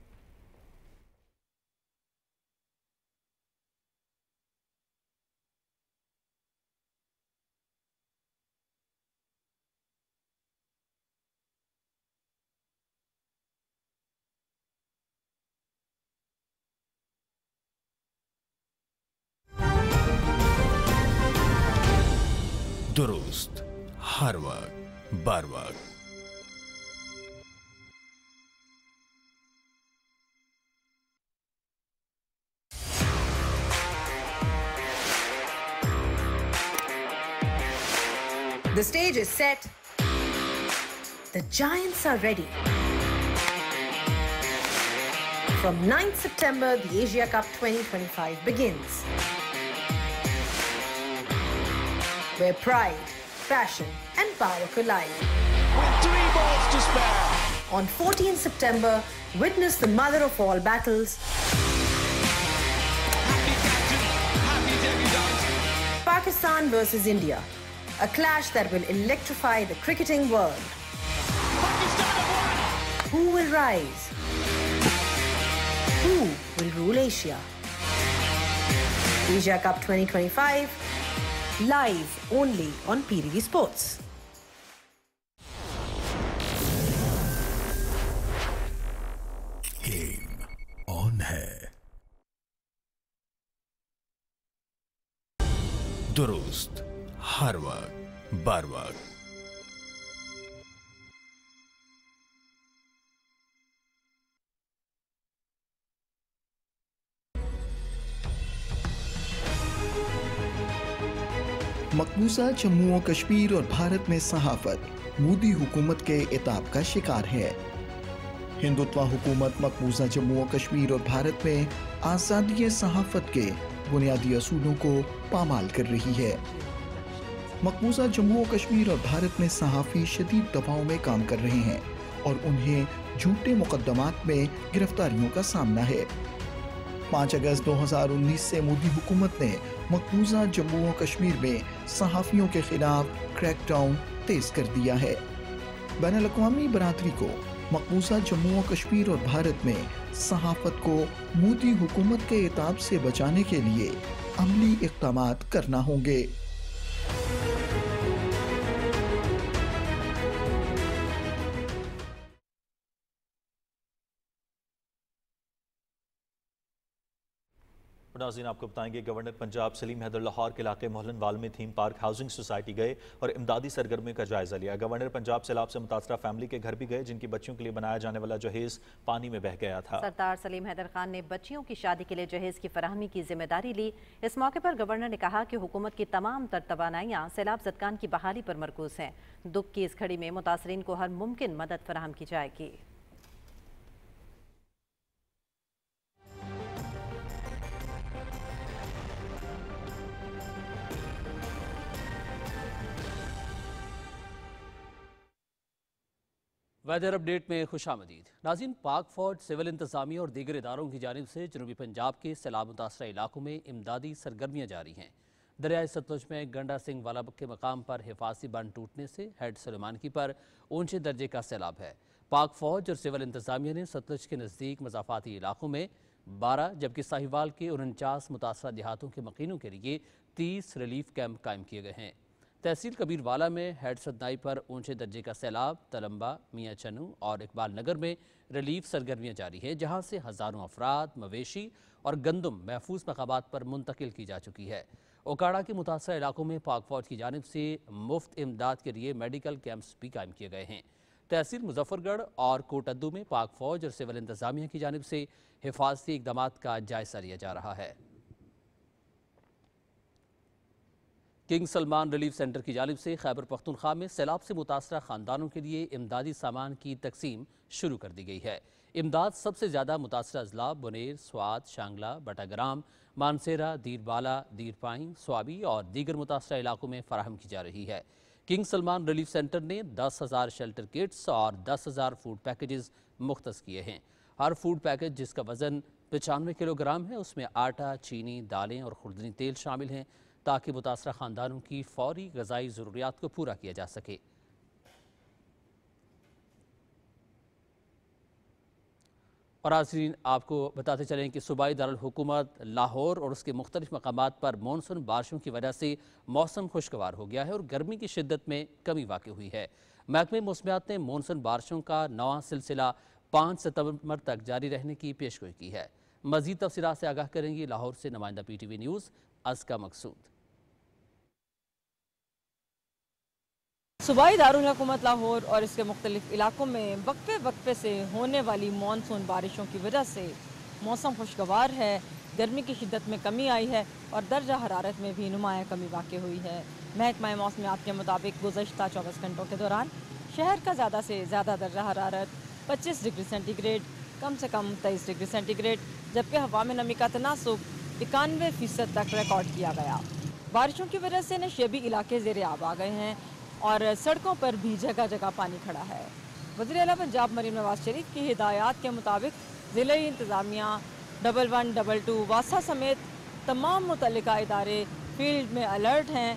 दुरुस्त, हर वक्त बर वक्त। The stage is set. The Giants are ready. From 9th September, the Asia Cup 2025 begins. Where pride, passion and power collide. With 3 balls to spare. On 14th September, witness the mother of all battles. Happy captain, happy debutante. Pakistan versus India. A clash that will electrify the cricketing world. Pakistan have won. Who will rise? Who will rule Asia? Asia Cup 2025, live only on PTV Sports. Game on है। दुरुस्त हर वक्त बर वक्त। मकबूजा जम्मू और कश्मीर और भारत में सहाफत मोदी हुकूमत के इताब का शिकार है। हिंदुत्व हुकूमत मकबूजा जम्मू और कश्मीर और भारत में आज़ादी सहाफत के बुनियादी असूलों को पामाल कर रही है। मकबूजा जम्मू और कश्मीर और भारत में सहाफ़ी शदीद दबाव में काम कर रहे हैं और उन्हें झूठे मुकदमात में गिरफ्तारियों का सामना है। 5 अगस्त 2019 से मोदी हुकूमत ने मकबूजा जम्मू और कश्मीर में सहाफ़ियों के खिलाफ क्रैकडाउन तेज कर दिया है। बैनुल-अक़वामी बरादरी को मकबूजा जम्मू और कश्मीर और भारत में सहाफत को मोदी हुकूमत के इताब से बचाने के लिए अमली इक़दामात करना होंगे। नाज़रीन, आपको बताएंगे गवर्नर पंजाब सलीम हैदर लाहौर के इलाके मोहल्लनवाल में थीम पार्क हाउसिंग सोसाइटी गए और इमदादी सरगर्मियों का जायजा लिया। गवर्नर पंजाब सैलाब से मुतासरा फैमिली के घर भी गए जिनकी बच्चियों के लिए बनाया जाने वाला जहेज पानी में बह गया था। सरदार सलीम हैदर खान ने बच्चियों की शादी के लिए जहेज की फराहमी की जिम्मेदारी ली। इस मौके पर गवर्नर ने कहा कि हुकूमत की तमाम तर तवानाइयाँ सैलाब ज़दगान की बहाली पर मरकूज हैं। दुख की इस घड़ी में मुतासरीन को हर मुमकिन मदद फराहम की जाएगी। वेदर अपडेट में खुशामदीद। नाज़रीन, पाक फौज, सिविल इंतजामिया और दीगर इदारों की जानिब से जनूबी पंजाब के सैलाब मुतासरा इलाकों में इमदादी सरगर्मियाँ जारी हैं। दरियाए सतलुज में गंडा सिंह वाला के मकाम पर हिफाजी बंद टूटने से हेड सलेमानकी पर ऊंचे दर्जे का सैलाब है। पाक फौज और सिविल इंतजामिया ने सतलुज के नज़दीक मज़ाफ़ाती इलाकों में 12 जबकि साहिवाल के 49 मुतासरा देहातों के मकीनों के लिए 30 रिलीफ कैंप कायम किए गए हैं। तहसील कबीरवाला में हेड सदनाई पर ऊंचे दर्जे का सैलाब, तलम्बा, मियाँ चन्नू और इकबाल नगर में रिलीफ सरगर्मियाँ जारी है जहाँ से हज़ारों अफराद, मवेशी और गंदम महफूज मकामात पर मुंतकिल की जा चुकी है। ओकाड़ा के मुतासरा इलाकों में पाक फौज की जानिब से मुफ्त इमदाद के लिए मेडिकल कैंप्स भी कायम किए गए हैं। तहसील मुजफ्फरगढ़ और कोटद्दू में पाक फौज और सिविल इंतजामिया की जानिब से हिफाजती इक़दामात का जायजा लिया जा रहा है। किंग सलमान रिलीफ सेंटर की जानिब से खैबर पख्तूनख्वा में सैलाब से मुतासरा ख़ानदानों के लिए इमदादी सामान की तकसीम शुरू कर दी गई है। इमदाद सबसे ज़्यादा मुतासरा अजला बुनेर, स्वाद, शांगला, बटाग्राम, मानसेरा, दीरबाला, दीरपाई, स्वाबी और दीगर मुतासरा इलाकों में फराहम की जा रही है। किंग सलमान रिलीफ सेंटर ने 10,000 शेल्टर किट्स और 10,000 फूड पैकेजेस मुख्तस किए हैं। हर फूड पैकेज जिसका वज़न 95 किलोग्राम है उसमें आटा, चीनी, दालें और खुर्दनी तेल शामिल हैं ताकि मुतासरा ख़ानदानों की फौरी ग़िज़ाई ज़रूरियात को पूरा किया जा सके। और नाज़रीन, आपको बताते चलें कि सूबाई दारुल हुकूमत लाहौर और उसके मुख्तलिफ मकामात पर मानसून बारिशों की वजह से मौसम खुशगवार हो गया है और गर्मी की शिद्दत में कमी वाक़ हुई है। महकमे मौसमियात ने मानसून बारिशों का नवा सिलसिला 5 सितंबर तक जारी रहने की पेशगोई की है। मज़ीद तफसीलात से आगाह करेंगी लाहौर से नुमाइंदा PTV न्यूज़ अज़का मकसूद। सूबाई दारुल हुकूमत लाहौर और इसके मुख्तलिफ इलाकों में वक्फे वक्फे से होने वाली मानसून बारिशों की वजह से मौसम खुशगवार है। गर्मी की शिद्दत में कमी आई है और दर्जा हरारत में भी नुमाया कमी वाक़ हुई है। महकमा मौसमियात के मुताबिक गुज़श्ता 24 घंटों के दौरान शहर का ज़्यादा से ज़्यादा दर्जा हरारत 25 डिग्री सेंटीग्रेड, कम से कम 23 डिग्री सेंटीग्रेड, जबकि हवा में नमी का तनासुब 91% तक रिकॉर्ड किया गया। बारिशों की वजह से नशेबी इलाके ज़ेरे आब आ गए हैं और सड़कों पर भी जगह जगह पानी खड़ा है। वज़ीर आला पंजाब मरीम नवाज शरीफ की हिदायत के मुताबिक ज़िले इंतज़ामिया 1122 वासा समेत तमाम मुतल्लिका इदारे फील्ड में अलर्ट हैं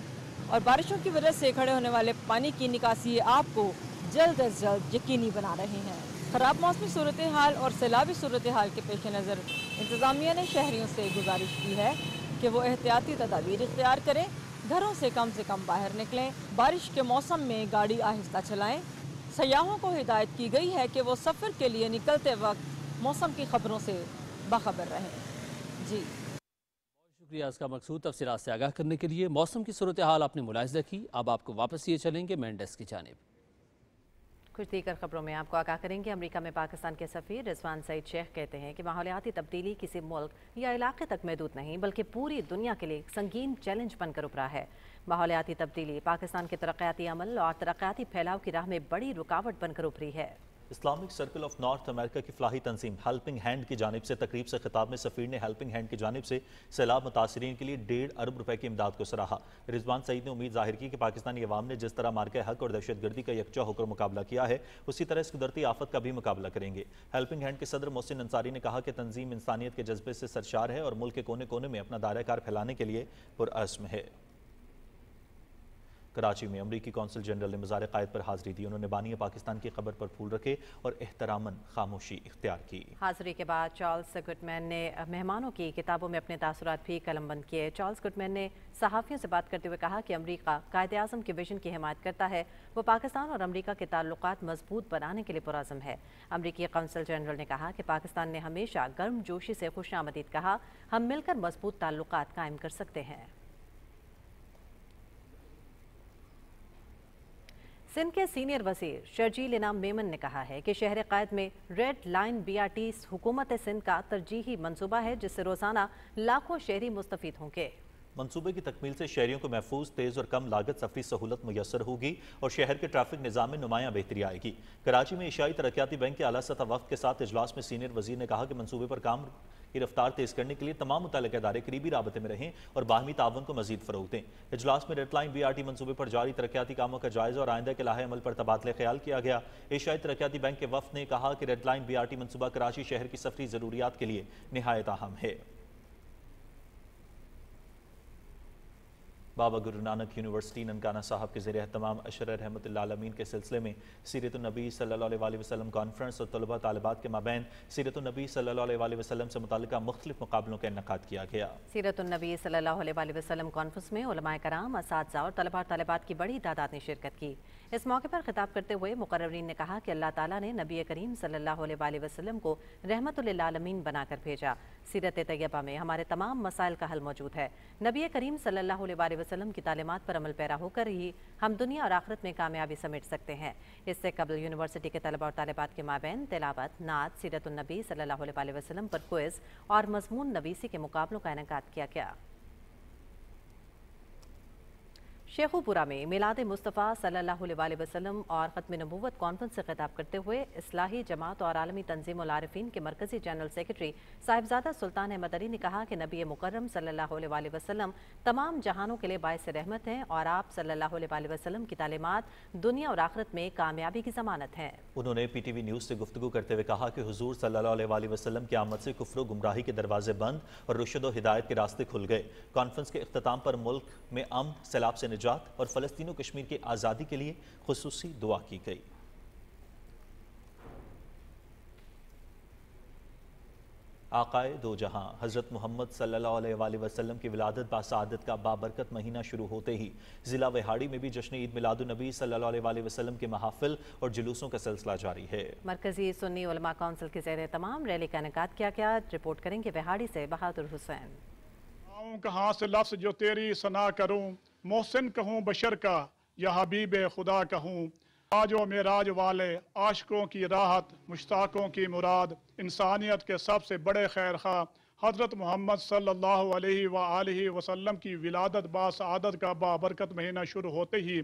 और बारिशों की वजह से खड़े होने वाले पानी की निकासी आपको जल्द अज जल्द यकीनी बना रहे हैं। ख़राब मौसमी सूरत हाल और सैलाबी सूरत हाल के पेश नज़र इंतज़ामिया ने शहरियों से गुजारिश की है कि वो एहतियाती तदाबीर इख्तियार करें, घरों से कम बाहर निकलें, बारिश के मौसम में गाड़ी आहिस्ता चलाएं। सयाहों को हिदायत की गई है कि वो सफ़र के लिए निकलते वक्त मौसम की खबरों से बाखबर रहें। जी शुक्रिया। इसका मकसूद तफसीलात से आगाह करने के लिए मौसम की सूरत हाल आपने मुलाहिज़ा की। अब आपको वापस ये चलेंगे मेन डेस्क की जानिब। कुछ दीगर खबरों में आपको आगाह करेंगे। अमेरिका में पाकिस्तान के सफ़ीर रिजवान सईद शेख कहते हैं कि माहौलियाती तब्दीली किसी मुल्क या इलाके तक महदूद नहीं बल्कि पूरी दुनिया के लिए संगीन चैलेंज बनकर उभरा है। माहौलियाती तब्दीली पाकिस्तान के तरक्याती अमल और तरक्याती फैलाव की राह में बड़ी रुकावट बनकर उभरी है। Islamic circle of north America की फलाही तंजीम हेल्पिंग हैंड की जानिब से तकरीब से खिताब में सफ़ीर ने हेल्पिंग हैंड की जानिब से सैलाब मुतासरीन के लिए 1.5 अरब रुपए की इमदाद को सराहा। रिजवान सईद ने उम्मीद जाहिर की कि पाकिस्तानी अवाम ने जिस तरह मार्के हक और दहशतगर्दी का यकजा होकर मुकाबला किया है उसी तरह इस कुदरती आफत का भी मुकाबला करेंगे। हेल्पिंग हैंड के सदर मोहसिन अंसारी ने कहा कि तंजीम इंसानियत के जज्बे से सरशार है और मुल्क के कोने कोने में अपना दायरा-कार फैलाने के लिए पुरअज़्म है। कराची में अमरीकी कौंसल जनरल ने मज़ार क़ायद पर हाज़िरी दी। उन्होंने बानी पाकिस्तान की खबर पर फूल रखे और एहतरामन खामोशी इख्तियार की। हाज़िरी के बाद चार्ल्स गुडमैन ने मेहमानों की किताबों में अपने तासुरात भी कलमबंद किए। चार्ल्स गुडमैन ने सहाफ़ियों से बात करते हुए कहा कि अमरीका कायदे-आज़म के विजन की हिमायत करता है। वो पाकिस्तान और अमरीका के ताल्लुकात मजबूत बनाने के लिए पुरअज़्म है। अमरीकी कौंसल जनरल ने कहा कि पाकिस्तान ने हमेशा गर्मजोशी से खुशामदीद कहा, हम मिलकर मजबूत ताल्लुकात कायम कर सकते हैं। सिंध के सीनियर वज़ीर शर्जील इनाम मेमन ने कहा है कि शहर क़ायद में रेड लाइन BRT हुकूमत सिंध का तरजीही मंसूबा है जिससे रोज़ाना लाखों शहरी मुस्तफ़ीद होंगे। मंसूबे की तकमील से शहरियों को महफूज, तेज़ और कम लागत सफरी सहूलत मुयसर होगी और शहर के ट्रैफिक निज़ाम में नुमायाँ बेहतरी आएगी। कराची में एशियाई तरक्याती बैंक के आला सतह वफ़द के साथ इजलास में सीनियर वज़ीर ने कहा कि मंसूबे पर काम की रफ्तार तेज़ करने के लिए तमाम मुतल्लिक़ा इदारे करीबी राबते में रहें और बाहमी तावन को मज़ीद फ़रोग़ दें। इजलास में रेड लाइन BRT मंसूबे पर जारी तरक्याती कामों का जायज़ा और आइंदा के लाहे अमल पर तबादला ख्याल किया गया। एशियाई तरक्याती बैंक के वफ़द ने कहा कि रेड लाइन BRT मंसूबा कराची शहर की सफरी ज़रूरियात के लिए निहायत अहम है। बाबा गुरु नानक यूनिवर्सिटी ननकाना साहब के ज़रिए तमाम अशर रहमतुल्लाह अलमीन के सिलसिले में सीरत-उन-नबी सल्लल्लाहु अलैहि वसल्लम कॉन्फ्रेंस और तलबा तालिबात के माबैन सीरत-उन-नबी सल्लल्लाहु अलैहि वसल्लम से मुताल्लिक़ मुख्तलिफ मुकाबलों का इनेकाद किया गया। सीरत-उन-नबी सल्लल्लाहु अलैहि वसल्लम कॉन्फ्रेंस में उलमाए कराम, असातिज़ा और तलबा तालिबात की बड़ी तादाद ने शिरकत की। इस मौके पर खिताब करते हुए मुकर्ररीन ने कहा कि अल्लाह ताला ने नबी करीम सल्लल्लाहु अलैहि वसल्लम को रहमतुल आलमीन बनाकर भेजा। सीरत तैयबा में हमारे तमाम मसाइल का हल मौजूद है। नबी करीम सल्लल्लाहु अलैहि वसल्लम की तालीमात पर अमल पैरा होकर ही हम दुनिया और आखिरत में कामयाबी समेट सकते हैं। इससे कबल यूनिवर्सिटी के तलबा और तालिबात के माबैन तिलावत, नात, सीरत-उन-नबी सल्लल्लाहु अलैहि वसल्लम पर क्विज और मज़मून नवीसी के मुकाबलों का इनेकाद किया गया। शेखुपुरा में मिलाद मुस्तफ़ा सल्लल्लाहु अलैहि वसल्लम और ख़त्म नबूवत कॉन्फ्रेंस से खिताब करते हुए इस्लाही जमात और आलमी तंजीमुल आरिफीन के मरकज़ी जनरल सेक्रेटरी साहिबजादा सुल्तान अहमद अली ने कहा कि नबी मुकर्रम सल्लल्लाहु अलैहि वसल्लम तमाम जहानों के लिए बाइस रहमत हैं और आप सल्लल्लाहु अलैहि वसल्लम की तालीमात दुनिया और आखिरत में कामयाबी की ज़मानत है। उन्होंने PTV न्यूज़ से गुफ्तगू करते हुए कहा कि हुजूर सल्लल्लाहु अलैहि वसल्लम की आमद से कुफ्र गुमराही के दरवाजे बंद और रुशद व हिदायत के रास्ते खुल गए। कॉन्फ्रेंस के इख्तिताम पर मुल्क में अमन, सैलाब से निजात और फ़लस्तीन कश्मीर की आज़ादी के लिए खुसूसी दुआ की गई। आकाए दो जहां हज़रत मोहम्मद सल्लल्लाहु अलैहि वसल्लम की विलादत बासआदत का बाबरकत महीना शुरू होते ही ज़िला वेहाड़ी में भी जश्न ईद मिलादुन्नबी सल्लल्लाहु अलैहि वसल्लम के महाफिल और जुलूसों का सिलसिला जारी है। मरकजी सुन्नी उलमा काउंसिल के ज़ेरे तमाम रैली का इनेकाद किया गया। रिपोर्ट करेंगे वेहाड़ी से बहादुर हुसैन। कहाँ से लफ्ज़ जो तेरी सना करूँ, मोहसिन कहूँ बशर का, या हबीब खुदा कहूँ। आज व मेराज वाले आशिकों की राहत, मुश्ताकों की मुराद, इंसानियत के सबसे बड़े खैर खा हज़रत मोहम्मद सल्लल्लाहु अलैहि वसल्लम की विलादत बासआदत का बाबरकत महीना शुरू होते ही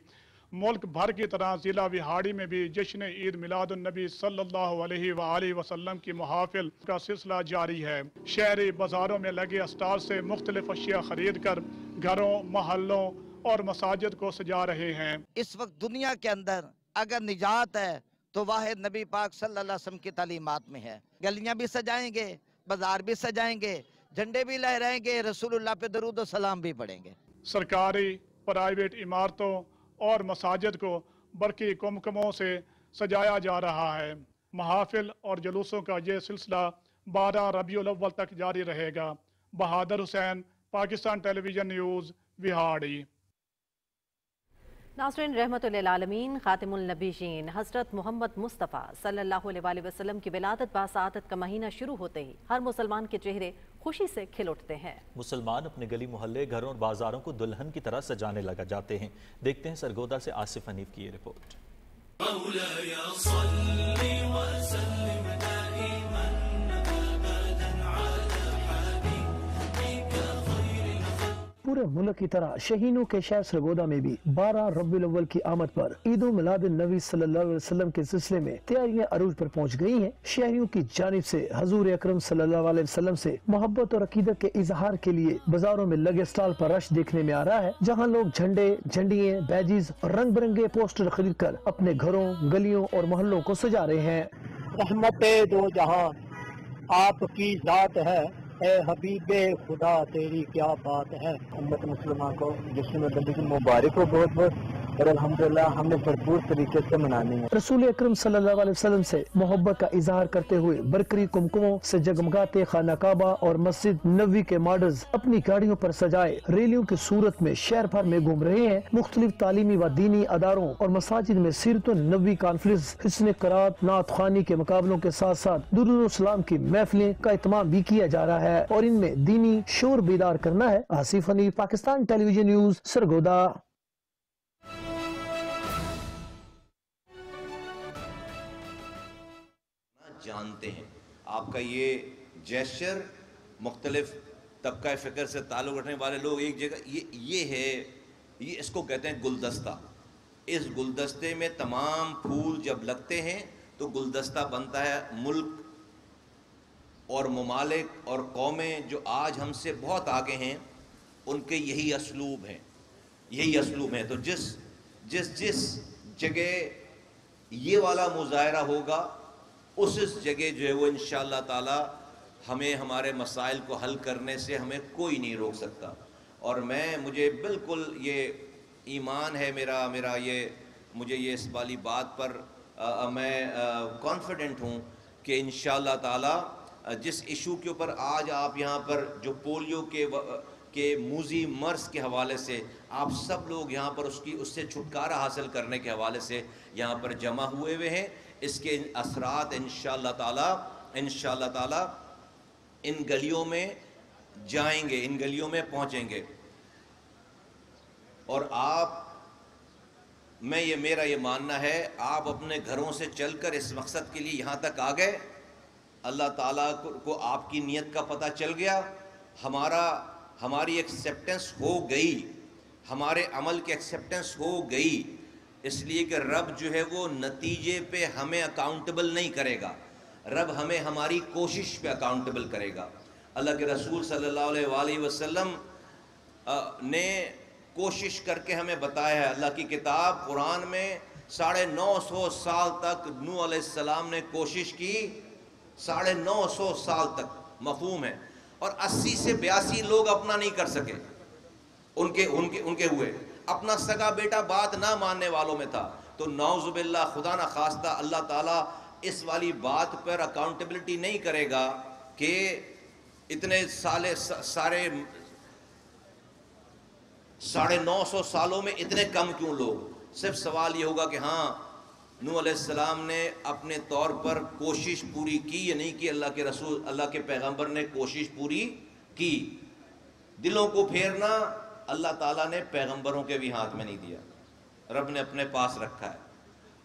मुल्क भर की तरह ज़िला विहाड़ी में भी जश्न ईद मिलादुन्नबी सल्लल्लाहु अलैहि वसल्लम की महाफिल का सिलसिला जारी है। शहरी बाज़ारों में लगे स्टॉल से मुख्तलिफ अशिया खरीद कर घरों, महल्लों और मसाजिद को सजा रहे हैं। इस वक्त दुनिया के अंदर अगर निजात है तो वाहिद नबी पाक सल्लल्लाहु अलैहि वसल्लम की तालीमात में है। गलियां भी सजाएंगे, बाजार भी सजाएंगे, झंडे भी लहराएंगे, रसूलुल्लाह पे दरूद और सलाम भी पढ़ेंगे। सरकारी प्राइवेट इमारतों और मसाजिद को बरकी कुमकुमों से सजाया जा रहा है। महाफिल और जुलूसों का ये सिलसिला 12 रबीउल अव्वल तक जारी रहेगा। बहादुर हुसैन, पाकिस्तान टेलीविजन न्यूज़, विहाड़ी। नाज़रीन, रहमतुल आलमीन खातिमुल नबीयीन हज़रत मोहम्मद मुस्तफ़ा सल्लल्लाहु अलैहि वसल्लम की विलादत बासआदत का महीना शुरू होते ही हर मुसलमान के चेहरे खुशी से खिल उठते हैं। मुसलमान अपने गली मोहल्ले, घरों और बाजारों को दुल्हन की तरह सजाने लगा जाते हैं। देखते हैं सरगोदा से आसिफ हनीफ की ये रिपोर्ट। पूरे मुल्क की तरह शहीनों के शहर सरगोदा में भी 12 रबीउल अव्वल की आमद पर ईद मिलाद नबी सल्लल्लाहु अलैहि वसल्लम के सिलसिले में तैयारियां अरूज पर पहुंच गई हैं। शहरियों की जानिब से हजूर अकरम सल्लल्लाहु अलैहि वसल्लम से मोहब्बत और अकीदत के इजहार के लिए बाजारों में लगे स्टॉल पर रश देखने में आ रहा है, जहां लोग झंडे, झंडिये, बैजिज और रंग बिरंगे पोस्टर खरीद कर अपने घरों, गलियों और मोहल्लों को सजा रहे हैं। रहमते दो जहां आपकी जात है, ए हबीबे खुदा तेरी क्या बात है। उम्मत मुसलमान को जश्न नबी की मुबारक हो बहुत बहुत, और अल्हम्दुलिल्लाह हमने भरपूर तरीके से मनानी है। रसूल अकरम सल्लल्लाहु अलैहि वसल्लम से मोहब्बत का इजहार करते हुए बरकरी कुमकुमों से जगमगाते खाना काबा और मस्जिद नबवी के मॉडल्स अपनी गाड़ियों पर सजाए रेलियों की सूरत में शहर भर में घूम रहे हैं। मुख्तलिफ तालीमी व दीनी अदारों और मसाजिद में सीरत नबवी कॉन्फ्रेंस, हिस्न क़रात, नात ख़्वानी के मुकाबलों के साथ साथ दुरूद सलाम की महफिलें का एहतमाम भी किया जा रहा है और इनमें दीनी शोर बेदार करना है। Asif Hanif, Pakistan television news, Sargodha. जानते हैं आपका ये जेस्चर मुख्तलिफ तबका फ़िक्र से ताल्लुक़ रखने वाले लोग एक जगह ये है, ये इसको कहते हैं गुलदस्ता। इस गुलदस्ते में तमाम फूल जब लगते हैं तो गुलदस्ता बनता है। मुल्क और ममालिक और कौमें जो आज हमसे बहुत आगे हैं उनके यही असलूब हैं, यही असलूब हैं। तो जिस जगह ये वाला मुजाहरा होगा उस जगह जो है वो इंशाअल्लाह ताला हमें हमारे मसाइल को हल करने से हमें कोई नहीं रोक सकता। और मुझे बिल्कुल ये ईमान है मेरा ये मुझे ये इस वाली बात पर मैं कॉन्फिडेंट हूँ कि इंशाअल्लाह ताला जिस इशू के ऊपर आज आप यहाँ पर जो पोलियो के मूजी मर्स के हवाले से आप सब लोग यहाँ पर उससे छुटकारा हासिल करने के हवाले से यहाँ पर जमा हुए हुए हैं, इसके असरात इंशाअल्लाह ताला इन गलियों में जाएंगे, इन गलियों में पहुँचेंगे। और मेरा ये मानना है आप अपने घरों से चलकर इस मकसद के लिए यहाँ तक आ गए। अल्लाह ताला को आपकी नीयत का पता चल गया, हमारी एक्सेप्टेंस हो गई, हमारे अमल की एक्सेप्टेंस हो गई। इसलिए कि रब जो है वो नतीजे पे हमें अकाउंटेबल नहीं करेगा, रब हमें हमारी कोशिश पे अकाउंटेबल करेगा। अल्लाह के रसूल सल्लल्लाहु अलैहि वसल्लम ने कोशिश करके हमें बताया है। अल्लाह की किताब कुरान में 950 साल तक नूह अलैहिस्सलाम ने कोशिश की, 950 साल तक मफहूम है। और 80 से 82 लोग अपना नहीं कर सके, उनके हुए अपना सगा बेटा बात ना मानने वालों में था। तो नाउज़ुबिल्लाह, खुदा ना खास्ता, अल्लाह ताला इस वाली बात पर अकाउंटेबिलिटी नहीं करेगा कि इतने सारे 950 सालों में इतने कम क्यों लोग। सिर्फ सवाल ये होगा कि हाँ नूह अलैहिस्सलाम ने अपने तौर पर कोशिश पूरी की या नहीं की। अल्लाह के रसूल, अल्लाह के पैगंबर ने कोशिश पूरी की। दिलों को फेरना अल्लाह ताला ने पैगंबरों के भी हाथ में नहीं दिया। रब ने अपने पास रखा है।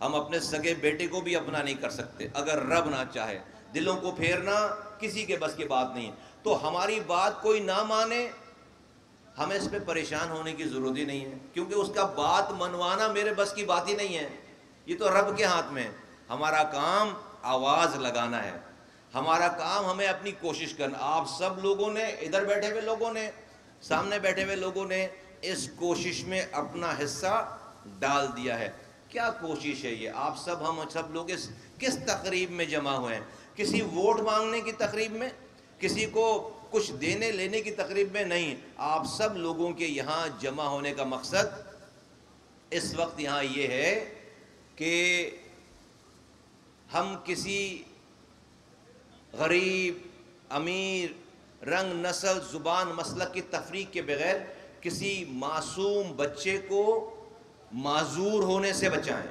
हम अपने सगे बेटे को भी अपना नहीं कर सकते अगर रब ना चाहे। दिलों को फेरना किसी के बस की बात नहीं है। तो हमारी बात कोई ना माने, हमें इस पे परेशान होने की जरूरत ही नहीं है, क्योंकि उसका बात मनवाना मेरे बस की बात ही नहीं है। ये तो रब के हाथ में है। हमारा काम आवाज लगाना है, हमारा काम हमें अपनी कोशिश करना। आप सब लोगों ने, इधर बैठे हुए लोगों ने, सामने बैठे हुए लोगों ने इस कोशिश में अपना हिस्सा डाल दिया है। क्या कोशिश है ये? आप सब, हम सब लोग इस किस तकरीब में जमा हुए हैं? किसी वोट मांगने की तकरीब में, किसी को कुछ देने लेने की तकरीब में नहीं। आप सब लोगों के यहाँ जमा होने का मकसद इस वक्त यहाँ ये है कि हम किसी गरीब, अमीर, रंग, नस्ल, जुबान, मसलक की तफरीक के बगैर किसी मासूम बच्चे को माजूर होने से बचाएं।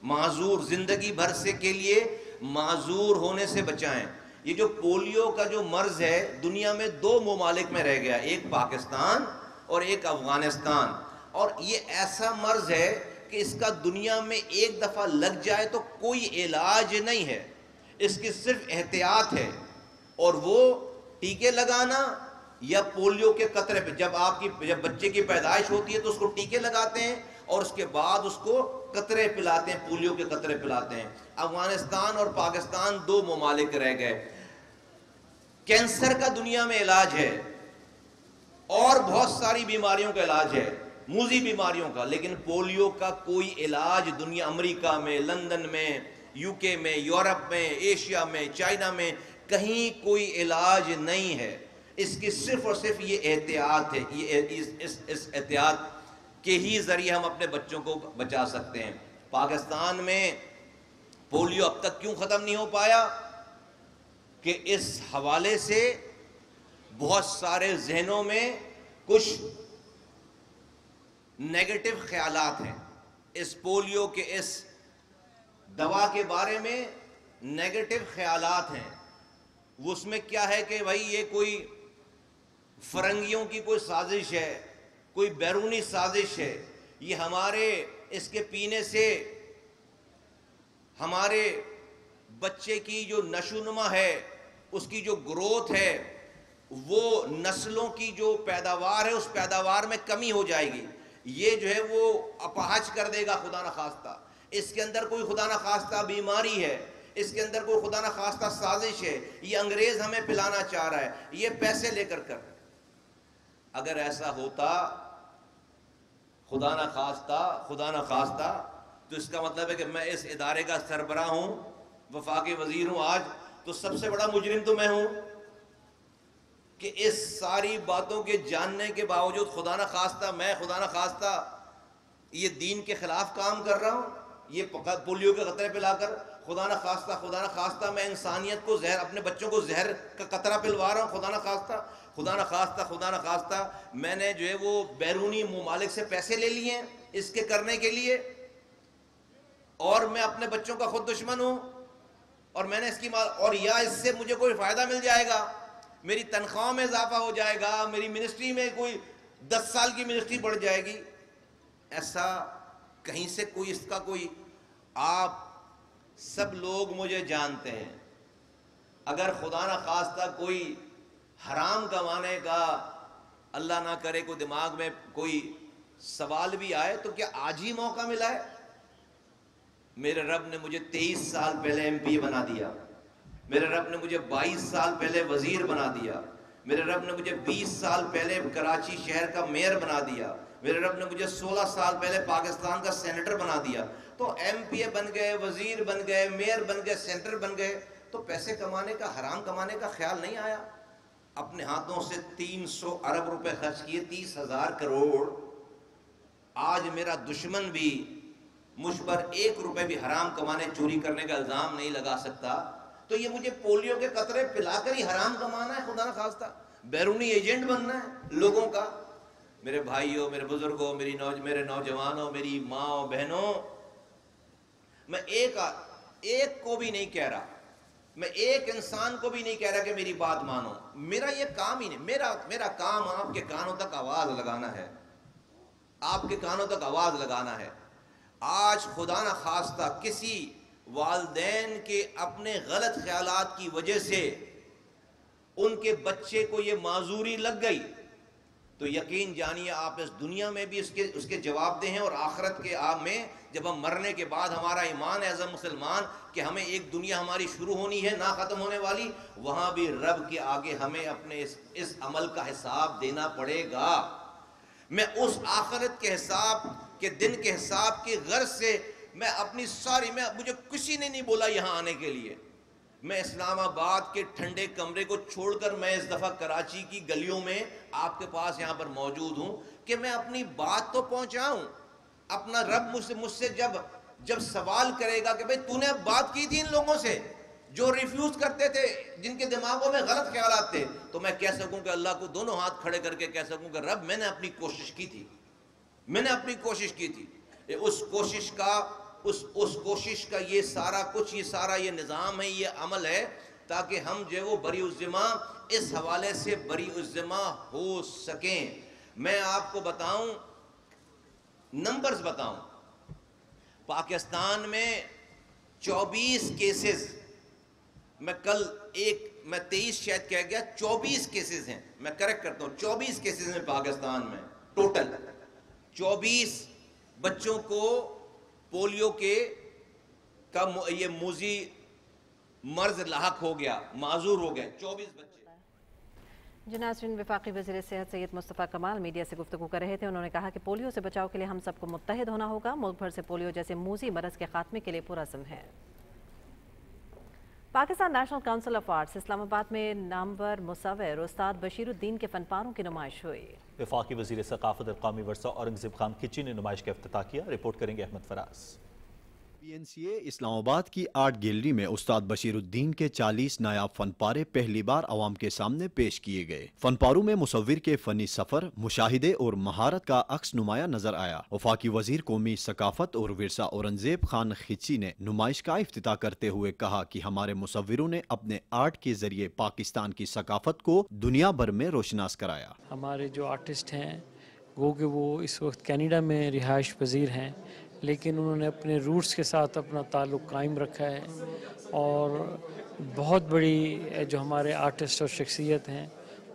माजूर, जिंदगी भर से के लिए माजूर होने से बचाएं। ये जो पोलियो का जो मर्ज है, दुनिया में 2 ममालिक में रह गया, एक पाकिस्तान और एक अफगानिस्तान। और ये ऐसा मर्ज है कि इसका दुनिया में एक दफ़ा लग जाए तो कोई इलाज नहीं है, इसकी सिर्फ एहतियात है। और वो टीके लगाना या पोलियो के कतरे पे, जब बच्चे की पैदाइश होती है तो उसको टीके लगाते हैं और उसके बाद उसको कतरे पिलाते हैं, पोलियो के कतरे पिलाते हैं। अफगानिस्तान और पाकिस्तान 2 ममालिक रह गए। कैंसर का दुनिया में इलाज है और बहुत सारी बीमारियों का इलाज है, मूजी बीमारियों का, लेकिन पोलियो का कोई इलाज दुनिया, अमेरिका में, लंदन में, यूके में, यूरोप में, एशिया में, चाइना में कहीं कोई इलाज नहीं है। इसकी सिर्फ और सिर्फ ये एहतियात है। ये इस एहतियात के ही जरिए हम अपने बच्चों को बचा सकते हैं। पाकिस्तान में पोलियो अब तक क्यों खत्म नहीं हो पाया? कि इस हवाले से बहुत सारे जहनों में कुछ नेगेटिव ख्यालात हैं। इस पोलियो के, इस दवा के बारे में नेगेटिव ख्यालात हैं। उसमें क्या है कि भाई ये कोई फरंगियों की कोई साजिश है, कोई बैरूनी साजिश है। ये हमारे इसके पीने से हमारे बच्चे की जो नशोनुमा है, उसकी जो ग्रोथ है, वो नस्लों की जो पैदावार है, उस पैदावार में कमी हो जाएगी। ये जो है वो अपहज कर देगा खुदा न खास्ता। इसके अंदर कोई खुदा न खास्ता बीमारी है, इसके अंदर कोई खुदा न खास्ता साजिश है। ये अंग्रेज हमें पिलाना चाह रहा है, ये पैसे लेकर कर। अगर ऐसा होता खुदा न खास्ता, तो इसका मतलब है कि मैं इस इदारे का सरबराह हूं, वफाकी वजीर हूं आज, तो सबसे बड़ा मुजरिम तो मैं हूं कि इस सारी बातों के जानने के बावजूद खुदा न खास्ता ये दीन के खिलाफ काम कर रहा हूं। ये पोलियो के खतरे पिलाकर खुदा न खास्ता मैं इंसानियत को जहर, अपने बच्चों को जहर का कतरा पिलवा रहा हूं। खुदा न खास्ता मैंने जो है वो बैरूनी ममालिक से पैसे ले लिए हैं इसके करने के लिए, और मैं अपने बच्चों का खुद दुश्मन हूं। और मैंने इसकी और या इससे मुझे कोई फायदा मिल जाएगा, मेरी तनख्वाह में इजाफा हो जाएगा, मेरी मिनिस्ट्री में कोई 10 साल की मिनिस्ट्री बढ़ जाएगी, ऐसा कहीं से कोई इसका कोई, आप सब लोग मुझे जानते हैं। अगर खुदा न खास्ता कोई हराम कमाने का, अल्लाह ना करे कोई दिमाग में कोई सवाल भी आए, तो क्या आज ही मौका मिला है? मेरे रब ने मुझे 23 साल पहले एमपी बना दिया, मेरे रब ने मुझे 22 साल पहले वजीर बना दिया, मेरे रब ने मुझे 20 साल पहले कराची शहर का मेयर बना दिया, मेरे रब ने मुझे 16 साल पहले पाकिस्तान का सेनेटर बना दिया। तो एमपीए बन गए, वजीर बन गए, मेयर बन गए, सेनेटर बन गए, तो पैसे कमाने का, हराम कमाने का ख्याल नहीं आया। अपने हाथों से 300 अरब रुपए खर्च किए, 30,000 करोड़। आज मेरा दुश्मन भी मुझ पर 1 रुपए भी हराम कमाने, चोरी करने का इल्जाम नहीं लगा सकता। तो ये मुझे पोलियो के कतरे पिलाकर ही हराम कमाना है? खुदा न खास्ता बैरूनी एजेंट बनना है लोगों का? मेरे भाइयों, मेरे बुजुर्गों, मेरे नौजवानों, मेरी माँ बहनों, मैं एक को भी नहीं कह रहा, मैं एक इंसान को भी नहीं कह रहा कि मेरी बात मानो। मेरा ये काम ही नहीं, मेरा काम आपके कानों तक आवाज लगाना है, आपके कानों तक आवाज लगाना है। आज खुदा न खास्ता किसी वालिदैन के अपने गलत ख्यालात की वजह से उनके बच्चे को ये माजूरी लग गई, तो यकीन जानिए आप इस दुनिया में भी उसके जवाबदेह हैं, और आखिरत के आप में जब हम मरने के बाद हमारा ईमान एज अ मुसलमान कि हमें एक दुनिया हमारी शुरू होनी है ना ख़त्म होने वाली, वहाँ भी रब के आगे हमें अपने इस अमल का हिसाब देना पड़ेगा। मैं उस आखिरत के हिसाब के दिन के हिसाब की गर्ज से मैं अपनी मुझे किसी ने नहीं बोला यहाँ आने के लिए। मैं इस्लामाबाद के ठंडे कमरे को छोड़कर मैं इस दफ़ा कराची की गलियों में आपके पास यहाँ पर मौजूद हूँ कि मैं अपनी बात तो पहुँचाऊँ। अपना रब मुझसे जब सवाल करेगा कि भाई तूने अब बात की थी इन लोगों से जो रिफ्यूज करते थे, जिनके दिमागों में गलत ख्यालात थे, तो मैं कह सकूं कि अल्लाह को दोनों हाथ खड़े करके कह सकूं कि रब मैंने अपनी कोशिश की थी, मैंने अपनी कोशिश की थी। उस कोशिश का ये सारा कुछ, ये सारा ये निज़ाम है, ये अमल है, ताकि हम जो वो बरी उज़्ज़िमा इस हवाले से बरी उज़्ज़िमा हो सकें। मैं आपको बताऊं, नंबर्स बताऊं, पाकिस्तान में 24 केसेस, मैं 23 शायद कह गया, 24 केसेस हैं, मैं करेक्ट करता हूं, 24 केसेस हैं पाकिस्तान में टोटल। 24 बच्चों को पोलियो का ये मूजी मर्ज लाहक हो गया, माजूर हो गए 24 बच्चे। नाज़रीन, वफाकी वज़ीर सेहत सैयद मुस्तफ़ा कमाल मीडिया से गुफ्तगू कर रहे थे। उन्होंने कहा कि पोलियो से बचाव के लिए हम सबको मुत्तहिद होना होगा। मुल्क भर से पोलियो जैसे मूजी मरज के खात्मे के लिए पुरअज़्म है। Pakistan national council of arts Islamabad में नामवर मुसव्विर उस्ताद बशीरुद्दीन के फनपारों की नुमाइश हुई। वफाकी वज़ीर सकाफत कौमी वर्सा औरंगज़ेब खान खिची ने नुमाइश का इफ्तिताह किया। रिपोर्ट करेंगे अहमद फराज। PNCA इस्लामाबाद की आर्ट गैलरी में उस्ताद बशीरुद्दीन के 40 नायाब फनपारे पहली बार आवाम के सामने पेश किए गए। फनपारों में मुसव्विर के फनी सफर, मुशाहिदे और महारत का अक्स नुमाया नजर आया। वफाकी वजीर कौमी सकाफत और विरसा औरंगजेब खान खिची ने नुमाइश का इफ्तिताह करते हुए कहा कि हमारे मुसव्विरों ने अपने आर्ट के जरिए पाकिस्तान की सकाफत को दुनिया भर में रोशनास कराया। हमारे जो आर्टिस्ट हैं गो कि वो इस वक्त कनाडा में रिहाइश पजीर हैं, लेकिन उन्होंने अपने रूट्स के साथ अपना ताल्लुक़ कायम रखा है, और बहुत बड़ी जो हमारे आर्टिस्ट और शख्सियत हैं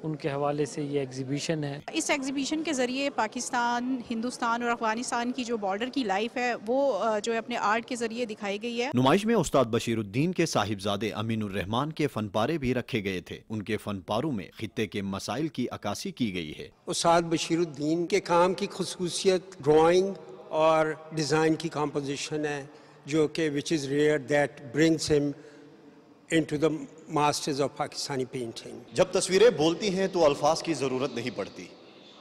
उनके हवाले से ये एग्जीबिशन है। इस एग्जीबिशन के ज़रिए पाकिस्तान, हिंदुस्तान और अफगानिस्तान की जो बॉर्डर की लाइफ है वो जो है अपने आर्ट के ज़रिए दिखाई गई है। नुमाइश में उस्ताद बशीरुद्दीन के साहिबजादे अमीनुर रहमान के फनपारे भी रखे गए थे। उनके फनपारों में खित्ते के मसाइल की अक्कासी की गई है। उस्ताद बशीरुद्दीन के काम की खुसूसियत ड्राइंग और डिज़ाइन की कॉम्पोजिशन है, जो कि which is rare that brings him into the masters of Pakistani painting. जब तस्वीरें बोलती हैं तो अल्फाज की ज़रूरत नहीं पड़ती।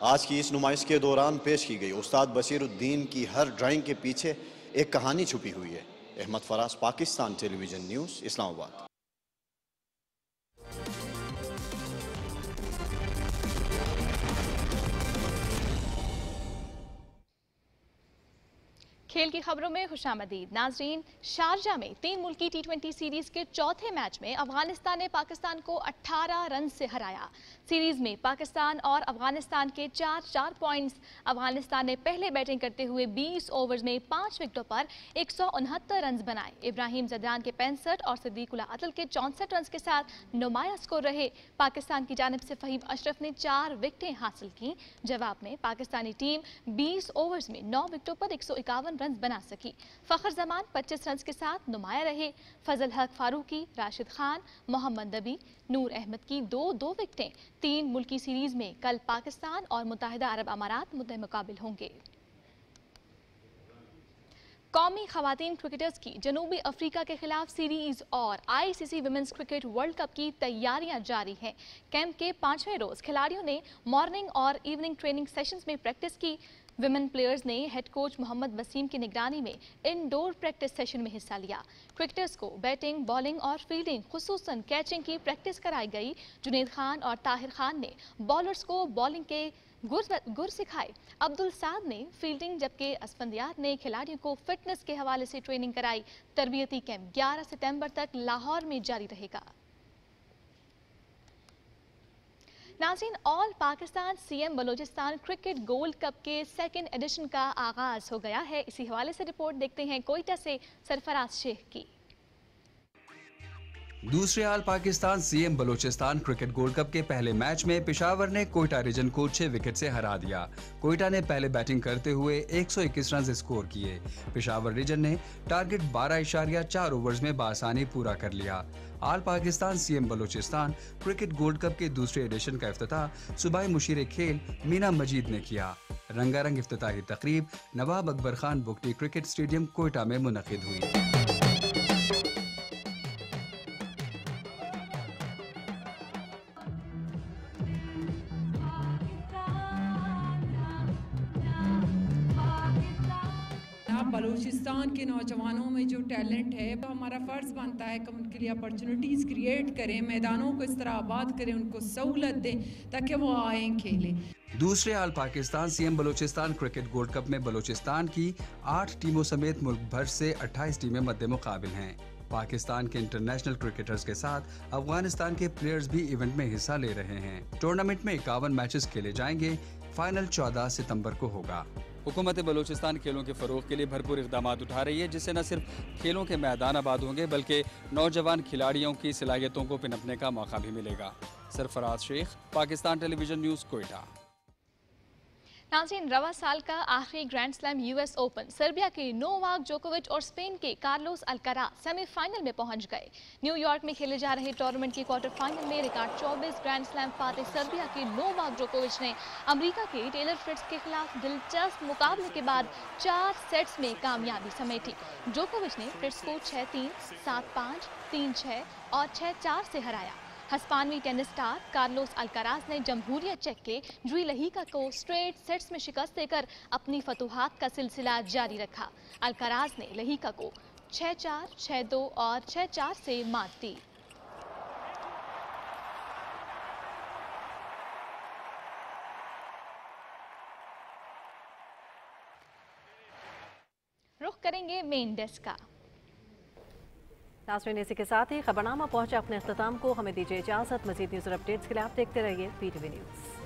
आज की इस नुमाइश के दौरान पेश की गई उस्ताद बशीरुद्दीन की हर ड्राइंग के पीछे एक कहानी छुपी हुई है। Ahmad Faraz, Pakistan television news, Islamabad. खेल की खबरों में खुशामदीद। नाजरीन, शारजा में 3 मुल्की T20 सीरीज के चौथे मैच में अफगानिस्तान ने पाकिस्तान को 18 रन से हराया। सीरीज में पाकिस्तान और अफगानिस्तान के 4-4 पॉइंट्स। अफगानिस्तान ने पहले बैटिंग करते हुए 20 ओवर्स में 5 विकेटों पर 169 रन बनाए। इब्राहिम जदरान के 65 और सिद्दीकुल्लाह अदल के 64 रन के साथ नुमाया स्कोर रहे। पाकिस्तान की जानिब से फहीम अशरफ ने 4 विकेटें हासिल की। जवाब में पाकिस्तानी टीम 20 ओवर्स में 9 विकेटों पर 151 रन बना सकी। फखर जमान 25 रन के साथ नुमाया रहे। फजल हक फारूकी, राशिद खान, मोहम्मद नबी, नूर अहमद की 2-2 विकेटें। 3 मुल्की सीरीज में कल पाकिस्तान और मुत्तहिदा अरब अमारात मुद्दे मुकाबिल होंगे। कौमी खवातीन क्रिकेटर्स की जनूबी अफ्रीका के खिलाफ सीरीज और ICC women's cricket world cup की तैयारियां जारी हैं। कैंप के 5वें रोज खिलाड़ियों ने मॉर्निंग और इवनिंग ट्रेनिंग सेशंस में प्रैक्टिस की। विमेन प्लेयर्स ने हेड कोच मोहम्मद वसीम की निगरानी में इंडोर प्रैक्टिस सेशन में हिस्सा लिया। क्रिकेटर्स को बैटिंग, बॉलिंग और फील्डिंग, खुसूसन कैचिंग की प्रैक्टिस कराई गई। जुनेद खान और ताहिर खान ने बॉलर्स को बॉलिंग के गुर सिखाए। अब्दुल साद ने फील्डिंग, जबकि असफंदियात ने खिलाड़ियों को फिटनेस के हवाले से ट्रेनिंग कराई। तरबियती कैंप 11 सितंबर तक लाहौर में जारी रहेगा। नाज़रीन, all Pakistan CM Balochistan cricket gold cup के सेकंड एडिशन का आगाज हो गया है। इसी हवाले से रिपोर्ट देखते हैं कोयटा से सरफराज शेख की। दूसरे all Pakistan CM Balochistan cricket gold cup के पहले मैच में पेशावर ने कोयटा रीजन को 6 विकेट से हरा दिया। कोयटा ने पहले बैटिंग करते हुए 121 रन स्कोर किए। पेशावर रीजन ने टारगेट 12.4 ओवर्स में बासानी पूरा कर लिया। All Pakistan CM Balochistan cricket gold cup के दूसरे एडिशन का इफ्तिताह सूबाई मुशीर खेल मीना मजीद ने किया। रंगारंग इफ्तिताही तकरीब नवाब अकबर खान बुकटी क्रिकेट स्टेडियम कोयटा में मुनक्किद हुई। बलूचिस्तान के नौजवानों में जो टैलेंट है, तो हमारा फ़र्ज़ बनता है कि उनके लिए अपॉर्चुनिटीज़ क्रिएट करें, मैदानों को इस तरह आबाद करें, उनको सहूलत दें ताकि वो आएँ खेलें। दूसरे all Pakistan CM Balochistan cricket gold cup में बलूचिस्तान की 8 टीमों समेत मुल्क भर से 28 टीमें मद्दे मुकाबिल हैं। पाकिस्तान के इंटरनेशनल क्रिकेटर्स के साथ अफगानिस्तान के प्लेयर्स भी इवेंट में हिस्सा ले रहे हैं। टूर्नामेंट में 51 मैचेस खेले जाएंगे। फाइनल 14 सितंबर को होगा। हुकूमत बलूचिस्तान खेलों के फ़रोग़ के लिए भरपूर इक़दाम उठा रही है, जिससे न सिर्फ खेलों के मैदान आबाद होंगे बल्कि नौजवान खिलाड़ियों की सलाहियतों को पनपने का मौका भी मिलेगा। Sarfaraz Shaikh, Pakistan television news, Quetta. नाज़रीन, रवा साल का आखिरी grand slam US Open Serbia के नोवाक जोकोविच और स्पेन के कार्लोस अल्काराज सेमीफाइनल में पहुंच गए। न्यूयॉर्क में खेले जा रहे टूर्नामेंट के क्वार्टर फाइनल में record 24 grand slam Fateh Serbia के नोवाक जोकोविच ने अमेरिका के टेलर फ्रिट्ज के खिलाफ दिलचस्प मुकाबले के बाद 4 सेट्स में कामयाबी समेटी। जोकोविच ने फ्रिट्ज को 6-3, 7-5, 3-6 और 6-4 से हराया। हस्पानवी टेनिस स्टार कार्लोस अल्काराज ने जमहूरिया चेक के जुई लहीका को स्ट्रेट सेट्स में शिकस्त देकर अपनी फतूहात का सिलसिला जारी रखा। अल्काराज ने लहीका को 6-4, 6-2 और 6-4 से मात दी। रुख करेंगे मेन डेस्क का। नाज़रीन, इसी के साथ ही खबरनामा पहुंचा अपने अख्ताम को। हमें दीजिए इजाज़त। मज़ीद न्यूज़ और अपडेट्स के लिए आप देखते रहिए PTV न्यूज़।